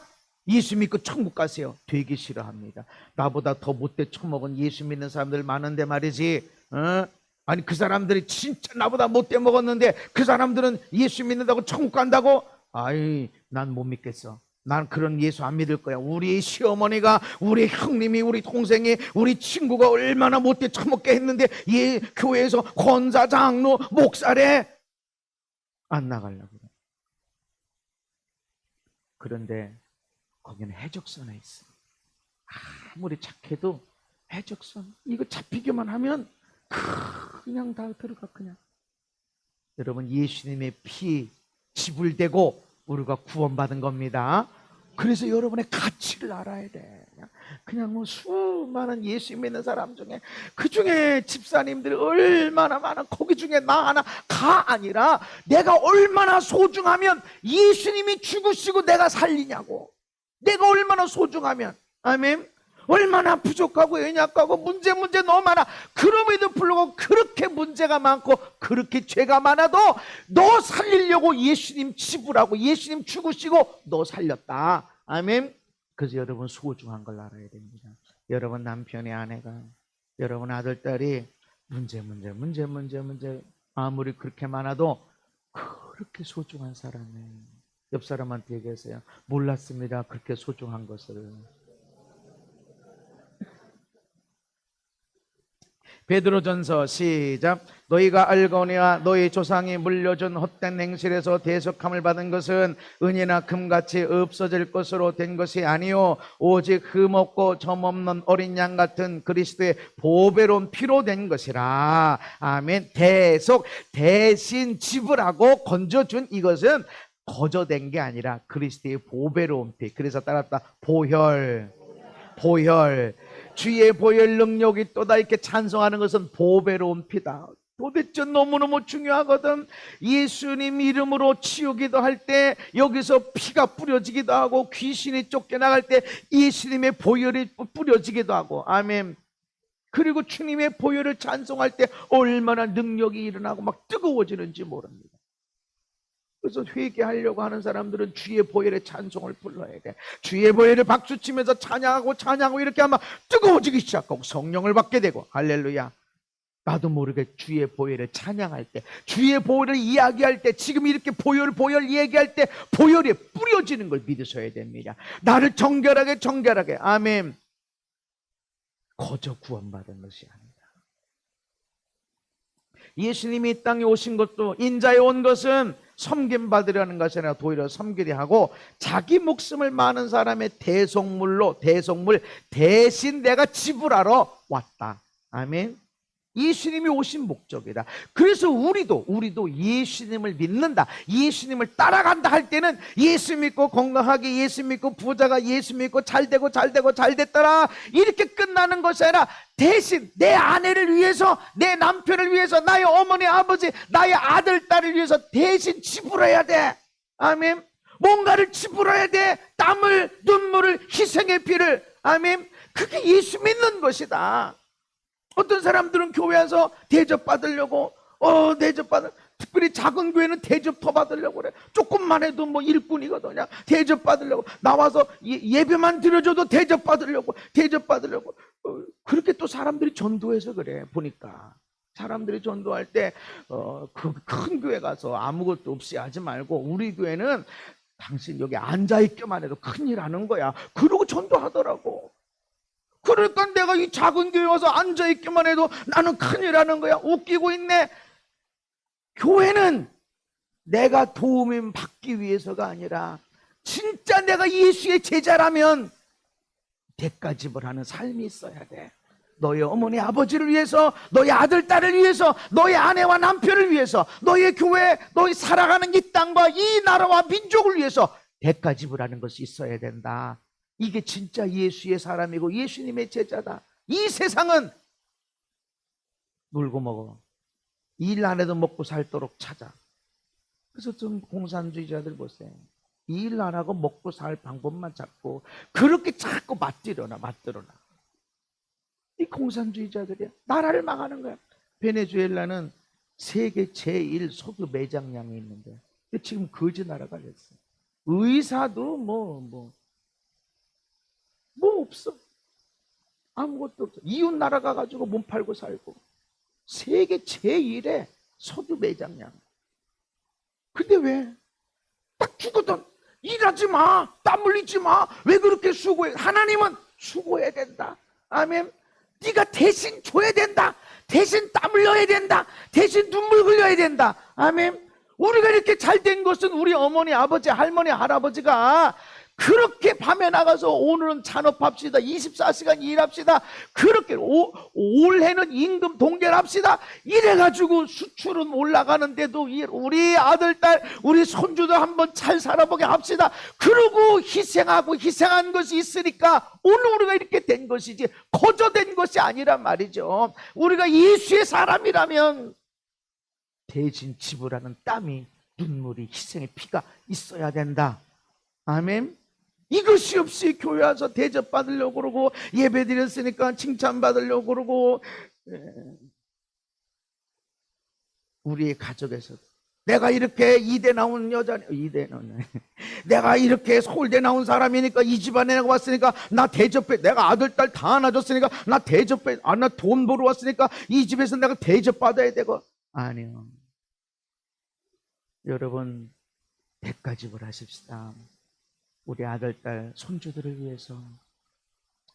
예수 믿고 천국 가세요, 되게 싫어합니다. 나보다 더 못돼 처먹은 예수 믿는 사람들 많은데 말이지. 아니, 그 사람들이 진짜 나보다 못돼 먹었는데 그 사람들은 예수 믿는다고 천국 간다고? 아이, 난 못 믿겠어. 난 그런 예수 안 믿을 거야. 우리 시어머니가, 우리 형님이, 우리 동생이, 우리 친구가 얼마나 못돼 처먹게 했는데 교회에서 권사, 장로, 목사래 안 나가려고 그래. 그런데 거기는 해적선에 있어. 아무리 착해도 해적선, 이거 잡히기만 하면 그냥 다 들어가. 그냥. 여러분, 예수님의 피 지불되고 우리가 구원받은 겁니다. 그래서 여러분의 가치를 알아야 돼. 그냥 뭐 수많은 예수 믿는 사람 중에 그 중에 집사님들이 얼마나 많아, 거기 중에 나 하나가 아니라 내가 얼마나 소중하면 예수님이 죽으시고 내가 살리냐고. 내가 얼마나 소중하면, 아멘. 얼마나 부족하고 연약하고 문제 너무 많아. 그럼에도 불구하고 그렇게 문제가 많고 그렇게 죄가 많아도 너 살리려고 예수님 지불하고 예수님 죽으시고 너 살렸다. 아멘. 그래서 여러분 소중한 걸 알아야 됩니다. 여러분 남편이, 아내가, 여러분 아들, 딸이 문제 아무리 그렇게 많아도 그렇게 소중한 사람이에요. 옆 사람한테 얘기하세요. 몰랐습니다. 그렇게 소중한 것을. 베드로전서 시작. 너희가 알거니와 너희 조상이 물려준 헛된 행실에서 대속함을 받은 것은 은이나 금같이 없어질 것으로 된 것이 아니요 오직 흠없고 점없는 어린 양 같은 그리스도의 보배로운 피로 된 것이라. 아멘. 대신 지불하고 건져준 이것은 거저된 게 아니라 그리스도의 보배로운 피. 그래서 따랐다. 보혈. 주의 보혈 능력이 또다 이렇게 찬송하는 것은 보배로운 피다. 도대체 너무너무 중요하거든. 예수님 이름으로 치우기도 할 때 여기서 피가 뿌려지기도 하고, 귀신이 쫓겨나갈 때 예수님의 보혈이 뿌려지기도 하고. 아멘. 그리고 주님의 보혈을 찬송할 때 얼마나 능력이 일어나고 막 뜨거워지는지 모릅니다. 그래서 회개하려고 하는 사람들은 주의 보혈의 찬송을 불러야 돼. 주의 보혈을 박수치면서 찬양하고 이렇게 하면 뜨거워지기 시작하고 성령을 받게 되고. 할렐루야. 나도 모르게 주의 보혈을 찬양할 때, 주의 보혈을 이야기할 때, 지금 이렇게 보혈 얘기할 때 보혈이 뿌려지는 걸 믿으셔야 됩니다. 나를 정결하게. 아멘. 거저 구원받은 것이 아니다. 예수님이 이 땅에 오신 것도, 인자에 온 것은 섬김받으려는 것이 아니라 도리어 섬기려 하고 자기 목숨을 많은 사람의 대속물 대신 내가 지불하러 왔다. 아멘. 예수님이 오신 목적이다. 그래서 우리도 예수님을 믿는다, 예수님을 따라간다 할 때는 예수 믿고 건강하게, 예수 믿고 부자가, 예수 믿고 잘되고 잘됐더라 이렇게 끝나는 것이 아니라 대신 내 아내를 위해서, 내 남편을 위해서, 나의 어머니 아버지, 나의 아들 딸을 위해서 대신 지불해야 돼. 아멘. 뭔가를 지불해야 돼. 땀을, 눈물을, 희생의 피를. 아멘. 그게 예수 믿는 것이다. 어떤 사람들은 교회 와서 대접받으려고, 특별히 작은 교회는 대접 더 받으려고 그래. 조금만 해도 뭐 일꾼이거든. 그냥 대접받으려고. 나와서 예배만 드려줘도 대접받으려고. 그렇게 또 사람들이 전도해서 그래. 보니까. 사람들이 전도할 때, 그 큰 교회 가서 아무것도 없이 하지 말고, 우리 교회는 당신 여기 앉아있기만 해도 큰일 하는 거야. 그러고 전도하더라고. 그러니까 내가 이 작은 교회 와서 앉아있기만 해도 나는 큰일 하는 거야. 웃기고 있네. 교회는 내가 도움을 받기 위해서가 아니라 진짜 내가 예수의 제자라면 대가집을 하는 삶이 있어야 돼. 너의 어머니 아버지를 위해서, 너의 아들 딸을 위해서, 너의 아내와 남편을 위해서, 너의 교회, 너의 살아가는 이 땅과 이 나라와 민족을 위해서 대가집을 하는 것이 있어야 된다. 이게 진짜 예수의 사람이고 예수님의 제자다. 이 세상은 놀고 먹어. 일 안 해도 먹고 살도록 찾아. 그래서 좀 공산주의자들 보세요. 일 안 하고 먹고 살 방법만 찾고 그렇게 자꾸 맞들어놔. 이 공산주의자들이야. 나라를 망하는 거야. 베네수엘라는 세계 제1 석유 매장량이 있는데 지금 거지 나라가 됐어. 의사도 뭐 없어. 아무것도 없어. 이웃 나라 가가지고 몸 팔고 살고. 세계 제1의 석유 매장량. 근데 왜? 딱 죽거든. 일하지 마. 땀 흘리지 마. 왜 그렇게 수고해? 하나님은 수고해야 된다. 아멘. 네가 대신 줘야 된다. 대신 땀 흘려야 된다. 대신 눈물 흘려야 된다. 아멘. 우리가 이렇게 잘된 것은 우리 어머니, 아버지, 할머니, 할아버지가 그렇게 밤에 나가서 오늘은 잔업합시다. 24시간 일합시다. 그렇게 올해는 임금 동결합시다. 이래가지고 수출은 올라가는데도 우리 아들, 딸, 우리 손주들 한번 잘 살아보게 합시다. 그러고 희생하고 희생한 것이 있으니까 오늘 우리가 이렇게 된 것이지 거저된 것이 아니란 말이죠. 우리가 예수의 사람이라면 대신 지불하는 땀이, 눈물이, 희생의 피가 있어야 된다. 아멘. 이것이 없이 교회 와서 대접 받으려고 그러고 예배 드렸으니까 칭찬 받으려고 그러고, 우리의 가족에서도 내가 이렇게 이대 나온 여자네, 내가 이렇게 서울대 나온 사람이니까 이 집안에 내가 왔으니까 나 대접해, 내가 아들 딸 다 낳아줬으니까 나 대접해, 나 돈 벌어 왔으니까 이 집에서 내가 대접 받아야 되고. 아니요. 여러분, 대가집을 하십시다. 우리 아들, 딸, 손주들을 위해서,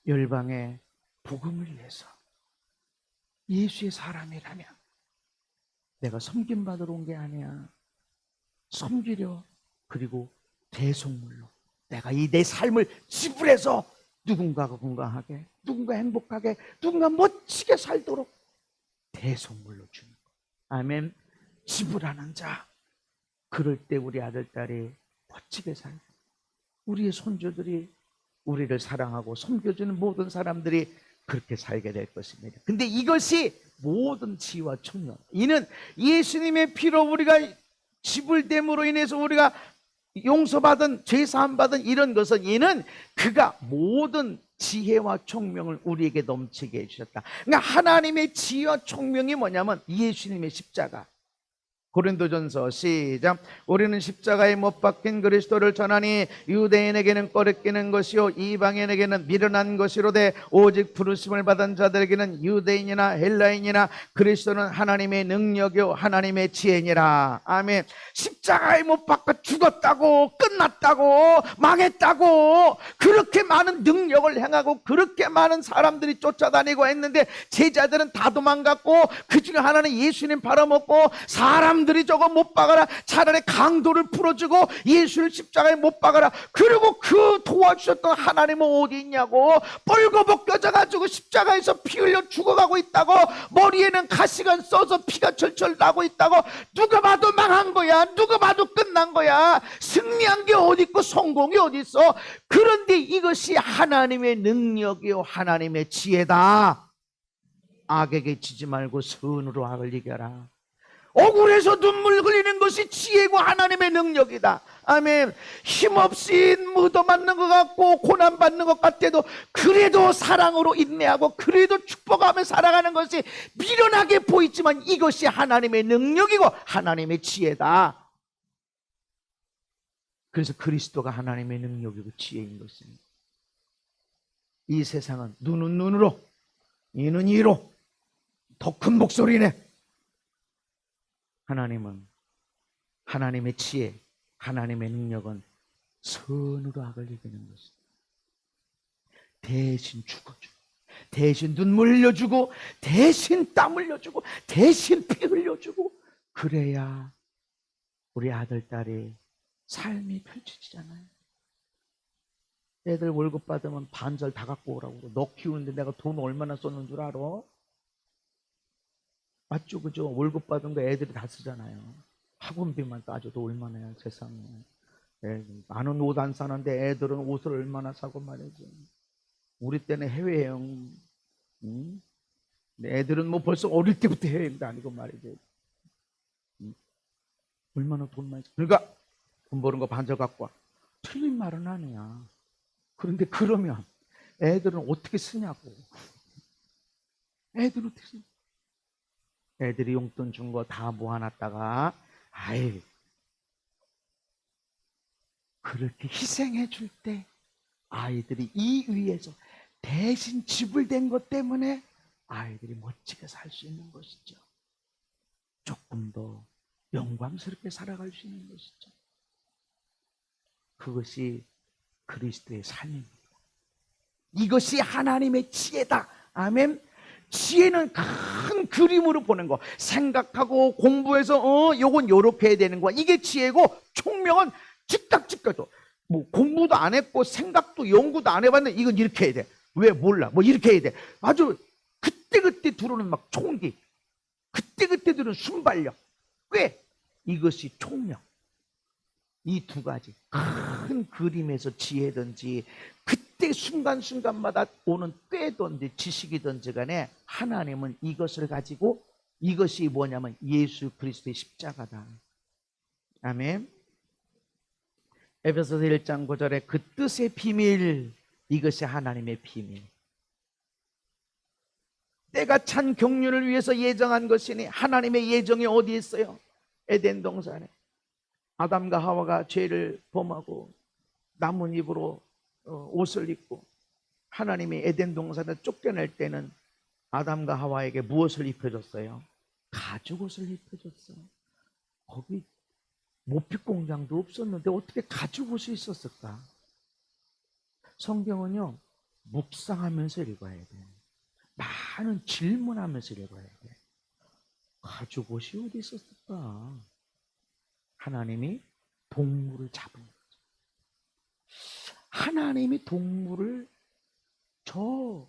열방의 복음을 위해서. 예수의 사람이라면 내가 섬김받으러 온 게 아니야. 섬기려, 그리고 대속물로 내가 이 내 삶을 지불해서 누군가가 건강하게, 누군가 행복하게, 누군가 멋지게 살도록 대속물로 주는 거. 아멘. 지불하는 자. 그럴 때 우리 아들, 딸이 멋지게 살고, 우리의 손주들이 우리를 사랑하고 섬겨주는 모든 사람들이 그렇게 살게 될 것입니다. 근데 이것이 모든 지혜와 총명, 이는 예수님의 피로 우리가 지불됨으로 인해서 우리가 용서받은, 죄사함 받은 이런 것은, 이는 그가 모든 지혜와 총명을 우리에게 넘치게 해주셨다. 그러니까 하나님의 지혜와 총명이 뭐냐면 예수님의 십자가. 고린도전서 시작. 우리는 십자가에 못 박힌 그리스도를 전하니 유대인에게는 꺼리끼는 것이요 이방인에게는 미련한 것이로되 오직 부르심을 받은 자들에게는 유대인이나 헬라인이나 그리스도는 하나님의 능력이요 하나님의 지혜니라. 아멘. 십자가에 못 박혀 죽었다고, 끝났다고, 망했다고, 그렇게 많은 능력을 행하고 그렇게 많은 사람들이 쫓아다니고 했는데 제자들은 다 도망갔고, 그 중에 하나는 예수님 팔아먹고, 사람들이 저거 못 박아라, 차라리 강도를 풀어주고 예수를 십자가에 못 박아라. 그리고 그 도와주셨던 하나님은 어디 있냐고, 뻘거벗겨져가지고 십자가에서 피 흘려 죽어가고 있다고, 머리에는 가시가 써서 피가 철철 나고 있다고. 누가 봐도 망한 거야. 누가 봐도 끝난 거야. 승리한 게 어디 있고 성공이 어디 있어. 그런데 이것이 하나님의 능력이요 하나님의 지혜다. 악에게 지지 말고 선으로 악을 이겨라. 억울해서 눈물 흘리는 것이 지혜고 하나님의 능력이다. 아멘. 힘없이 묻어맞는 것 같고 고난받는 것 같아도 그래도 사랑으로 인내하고 그래도 축복하며 살아가는 것이 미련하게 보이지만 이것이 하나님의 능력이고 하나님의 지혜다. 그래서 그리스도가 하나님의 능력이고 지혜인 것입니다. 이 세상은 눈은 눈으로, 이는 이로, 더 큰 목소리네. 하나님은, 하나님의 지혜, 하나님의 능력은 선으로 악을 이기는 것입니다. 대신 죽어주고, 대신 눈물 흘려주고, 대신 땀 흘려주고, 대신 피 흘려주고, 그래야 우리 아들, 딸이 삶이 펼쳐지잖아요. 애들 월급 받으면 반절 다 갖고 오라고 그러고, 너 키우는데 내가 돈 얼마나 썼는 줄 알아? 맞죠? 그죠? 월급 받은 거 애들이 다 쓰잖아요. 학원비만 따져도 얼마나요, 세상에. 나는 옷 안 사는데 애들은 옷을 얼마나 사고 말이지. 우리 때는 해외여행, 애들은 뭐 벌써 어릴 때부터 해외여행도 아니고 말이지. 얼마나 돈 많이. 그러니까 돈 버는 거 반절 갖고 와. 틀린 말은 아니야. 그런데 그러면 애들은 어떻게 쓰냐고. 애들은 어떻게 쓰냐고. 애들이 용돈 준 거 다 모아놨다가, 아이, 그렇게 희생해 줄 때 아이들이 이 위에서 대신 지불된 것 때문에 아이들이 멋지게 살 수 있는 것이죠. 조금 더 영광스럽게 살아갈 수 있는 것이죠. 그것이 그리스도의 삶입니다. 이것이 하나님의 지혜다. 아멘. 지혜는 큰 그림으로 보는 거, 생각하고 공부해서 요건 요렇게 해야 되는 거야. 이게 지혜고, 총명은 즉각즉각도 뭐 공부도 안 했고 생각도 연구도 안 해봤는데 이건 이렇게 해야 돼. 왜 몰라? 뭐 이렇게 해야 돼. 아주 그때그때 들어오는 막 총기, 그때그때 들어오는 순발력. 왜? 이것이 총력. 이 두 가지 큰 그림에서 지혜든지 그때 순간순간마다 오는 때든지 지식이든지 간에 하나님은 이것을 가지고, 이것이 뭐냐면 예수 그리스도의 십자가다. 아멘. 에베소서 1장 9절에 그 뜻의 비밀, 이것이 하나님의 비밀. 때가 찬 경륜을 위해서 예정한 것이니, 하나님의 예정이 어디 있어요? 에덴 동산에 아담과 하와가 죄를 범하고 나뭇잎으로 옷을 입고 하나님이 에덴 동산을 쫓겨낼 때는 아담과 하와에게 무엇을 입혀줬어요? 가죽옷을 입혀줬어요. 거기 모핏 공장도 없었는데 어떻게 가죽옷이 있었을까? 성경은요, 묵상하면서 읽어야 돼. 많은 질문하면서 읽어야 돼. 가죽옷이 어디 있었을까? 하나님이 동물을 잡은 거죠. 하나님이 동물을 저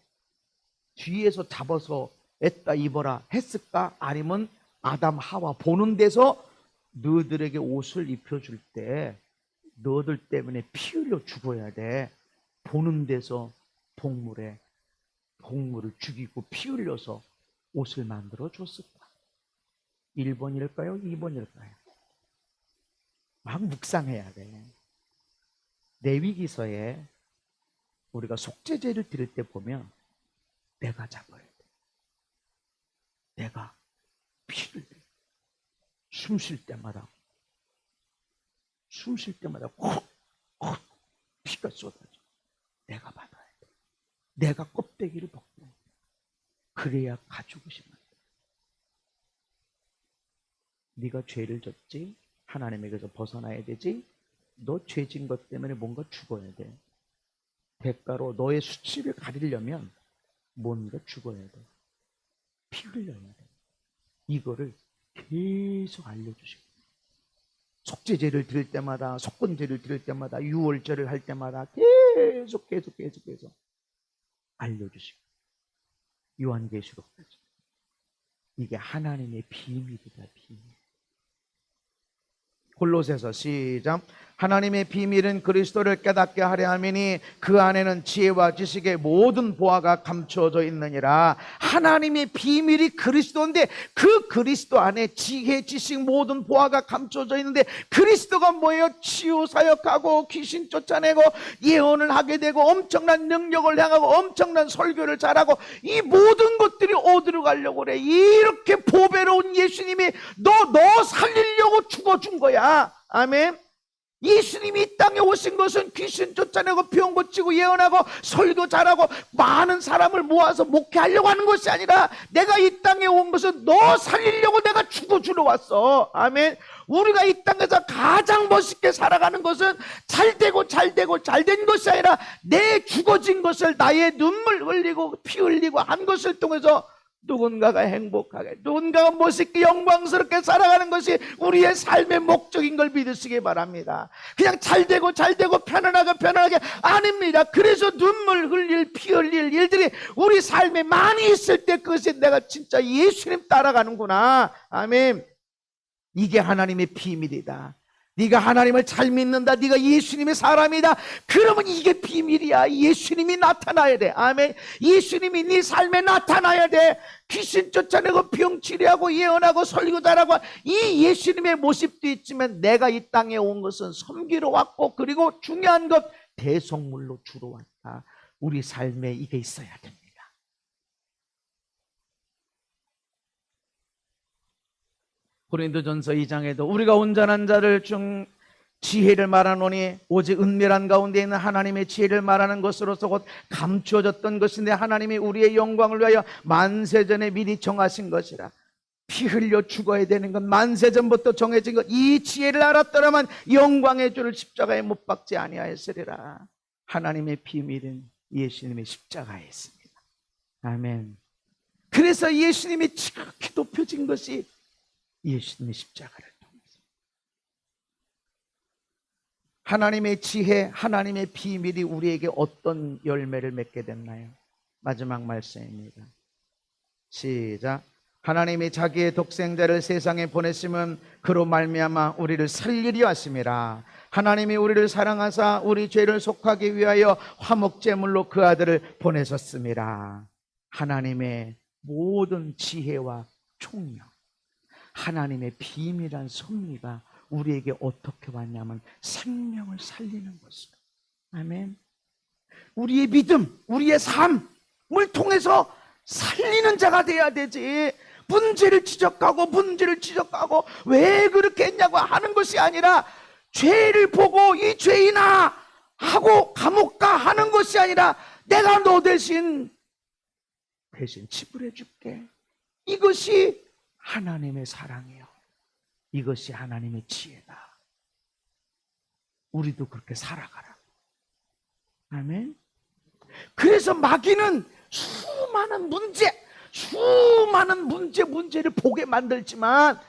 뒤에서 잡아서 에따 입어라 했을까? 아니면 아담 하와 보는 데서 너희들에게 옷을 입혀줄 때 너희들 때문에 피 흘려 죽어야 돼. 보는 데서 동물을 죽이고 피 흘려서 옷을 만들어 줬을까? 1번일까요? 2번일까요? 막 묵상해야 돼. 레위기서에 우리가 속죄제를 드릴 때 보면 내가 잡아야 돼. 내가 피를 숨 쉴 때마다 콕 피가 쏟아져. 내가 받아야 돼. 내가 껍데기를 벗고 그래야 가죽옷이 만돼. 네가 죄를 졌지? 하나님에게서 벗어나야 되지? 너 죄진 것 때문에 뭔가 죽어야 돼. 대가로 너의 수치를 가리려면 뭔가 죽어야 돼. 피 흘려야 돼. 이거를 계속 알려주시고, 속죄제를 드릴 때마다, 속건제를 드릴 때마다, 유월절을 할 때마다 계속 알려주시고, 요한계시록까지. 이게 하나님의 비밀이다, 비밀. 골로새서 시작. 하나님의 비밀은 그리스도를 깨닫게 하려 함이니 그 안에는 지혜와 지식의 모든 보화가 감추어져 있느니라. 하나님의 비밀이 그리스도인데 그 그리스도 안에 지혜, 지식, 모든 보화가 감추어져 있는데, 그리스도가 뭐예요? 치유 사역하고 귀신 쫓아내고 예언을 하게 되고 엄청난 능력을 향하고 엄청난 설교를 잘하고, 이 모든 것들이 어디로 가려고 그래? 이렇게 보배로운 예수님이 너 살리려고 죽어준 거야. 아멘. 예수님이 이 땅에 오신 것은 귀신 쫓아내고 병 고치고 예언하고 설교 잘하고 많은 사람을 모아서 목회하려고 하는 것이 아니라, 내가 이 땅에 온 것은 너 살리려고 내가 죽어주러 왔어. 아멘. 우리가 이 땅에서 가장 멋있게 살아가는 것은 잘되고 잘된 것이 아니라 내 죽어진 것을, 나의 눈물 흘리고 피 흘리고 한 것을 통해서 누군가가 행복하게, 누군가가 멋있게 영광스럽게 살아가는 것이 우리의 삶의 목적인 걸 믿으시기 바랍니다. 그냥 잘되고 편안하게 아닙니다. 그래서 눈물 흘릴, 피 흘릴 일들이 우리 삶에 많이 있을 때, 그것이 내가 진짜 예수님 따라가는구나. 아멘. 이게 하나님의 비밀이다. 네가 하나님을 잘 믿는다, 네가 예수님의 사람이다, 그러면 이게 비밀이야. 예수님이 나타나야 돼. 아멘. 예수님이 네 삶에 나타나야 돼. 귀신 쫓아내고 병 치료하고 예언하고 설교 잘하고 이 예수님의 모습도 있지만, 내가 이 땅에 온 것은 섬기러 왔고, 그리고 중요한 것 대속물로 주러 왔다. 우리 삶에 이게 있어야 됩니다. 고린도전서 2장에도 우리가 온전한 자를 중 지혜를 말하노니 오직 은밀한 가운데 있는 하나님의 지혜를 말하는 것으로서 곧 감추어졌던 것인데, 하나님이 우리의 영광을 위하여 만세전에 미리 정하신 것이라. 피 흘려 죽어야 되는 건 만세전부터 정해진 것. 이 지혜를 알았더라면 영광의 주를 십자가에 못 박지 아니하였으리라. 하나님의 비밀은 예수님의 십자가에 있습니다. 아멘. 그래서 예수님이 지극히 높여진 것이 예수님의 십자가를 통해서. 하나님의 지혜, 하나님의 비밀이 우리에게 어떤 열매를 맺게 됐나요? 마지막 말씀입니다. 시작. 하나님이 자기의 독생자를 세상에 보내심은 그로 말미암아 우리를 살리려 하심이라. 하나님이 우리를 사랑하사 우리 죄를 속하기 위하여 화목제물로 그 아들을 보내셨습니다. 하나님의 모든 지혜와 총명, 하나님의 비밀한 섭리가 우리에게 어떻게 왔냐면 생명을 살리는 것입니다. 아멘. 우리의 믿음, 우리의 삶을 통해서 살리는 자가 돼야 되지. 문제를 지적하고 왜 그렇게 했냐고 하는 것이 아니라, 죄를 보고 이 죄인아 하고 감옥 가 하는 것이 아니라, 내가 너 대신 지불해 줄게. 이것이 하나님의 사랑이에요. 이것이 하나님의 지혜다. 우리도 그렇게 살아가라. 아멘. 그래서 마귀는 수많은 문제를 보게 만들지만,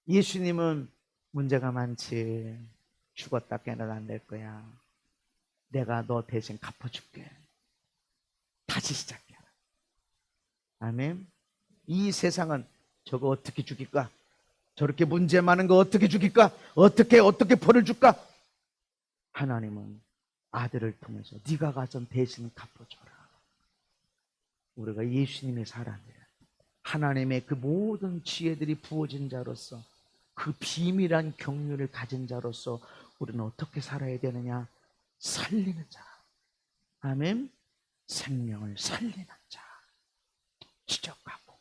예수님은 문제가 많지. 죽었다 깨어나 안 될 거야. 내가 너 대신 갚아줄게. 다시 시작해. 아멘. 이 세상은 저거 어떻게 죽일까? 저렇게 문제 많은 거 어떻게 죽일까? 어떻게 벌을 줄까? 하나님은 아들을 통해서 네가 가서 대신 갚아줘라. 우리가 예수님의 사람이에요. 하나님의 그 모든 지혜들이 부어진 자로서, 그 비밀한 경륜을 가진 자로서 우리는 어떻게 살아야 되느냐? 살리는 자. 아멘. 생명을 살리는 자. 지적하고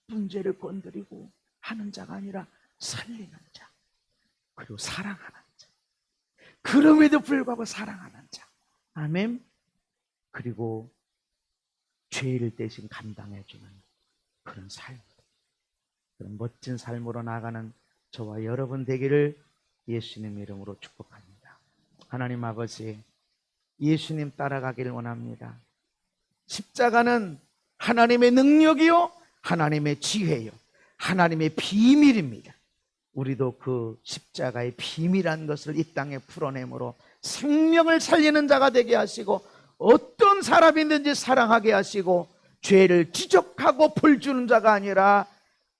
문제를 건드리고 하는 자가 아니라 살리는 자. 그리고 사랑하는 자. 그럼에도 불구하고 사랑하는 자. 아멘. 그리고 죄를 대신 감당해주는 그런 삶, 그런 멋진 삶으로 나가는 저와 여러분 되기를 예수님 이름으로 축복합니다. 하나님 아버지, 예수님 따라가기를 원합니다. 십자가는 하나님의 능력이요, 하나님의 지혜요, 하나님의 비밀입니다. 우리도 그 십자가의 비밀한 것을 이 땅에 풀어내므로 생명을 살리는 자가 되게 하시고, 어떤 사람이든지 사랑하게 하시고, 죄를 지적하고 벌 주는 자가 아니라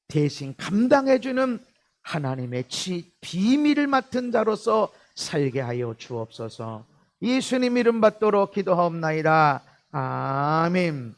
대신 감당해주는 하나님의 비밀을 맡은 자로서 살게 하여 주옵소서. 예수님 이름 받도록 기도하옵나이다. 아멘.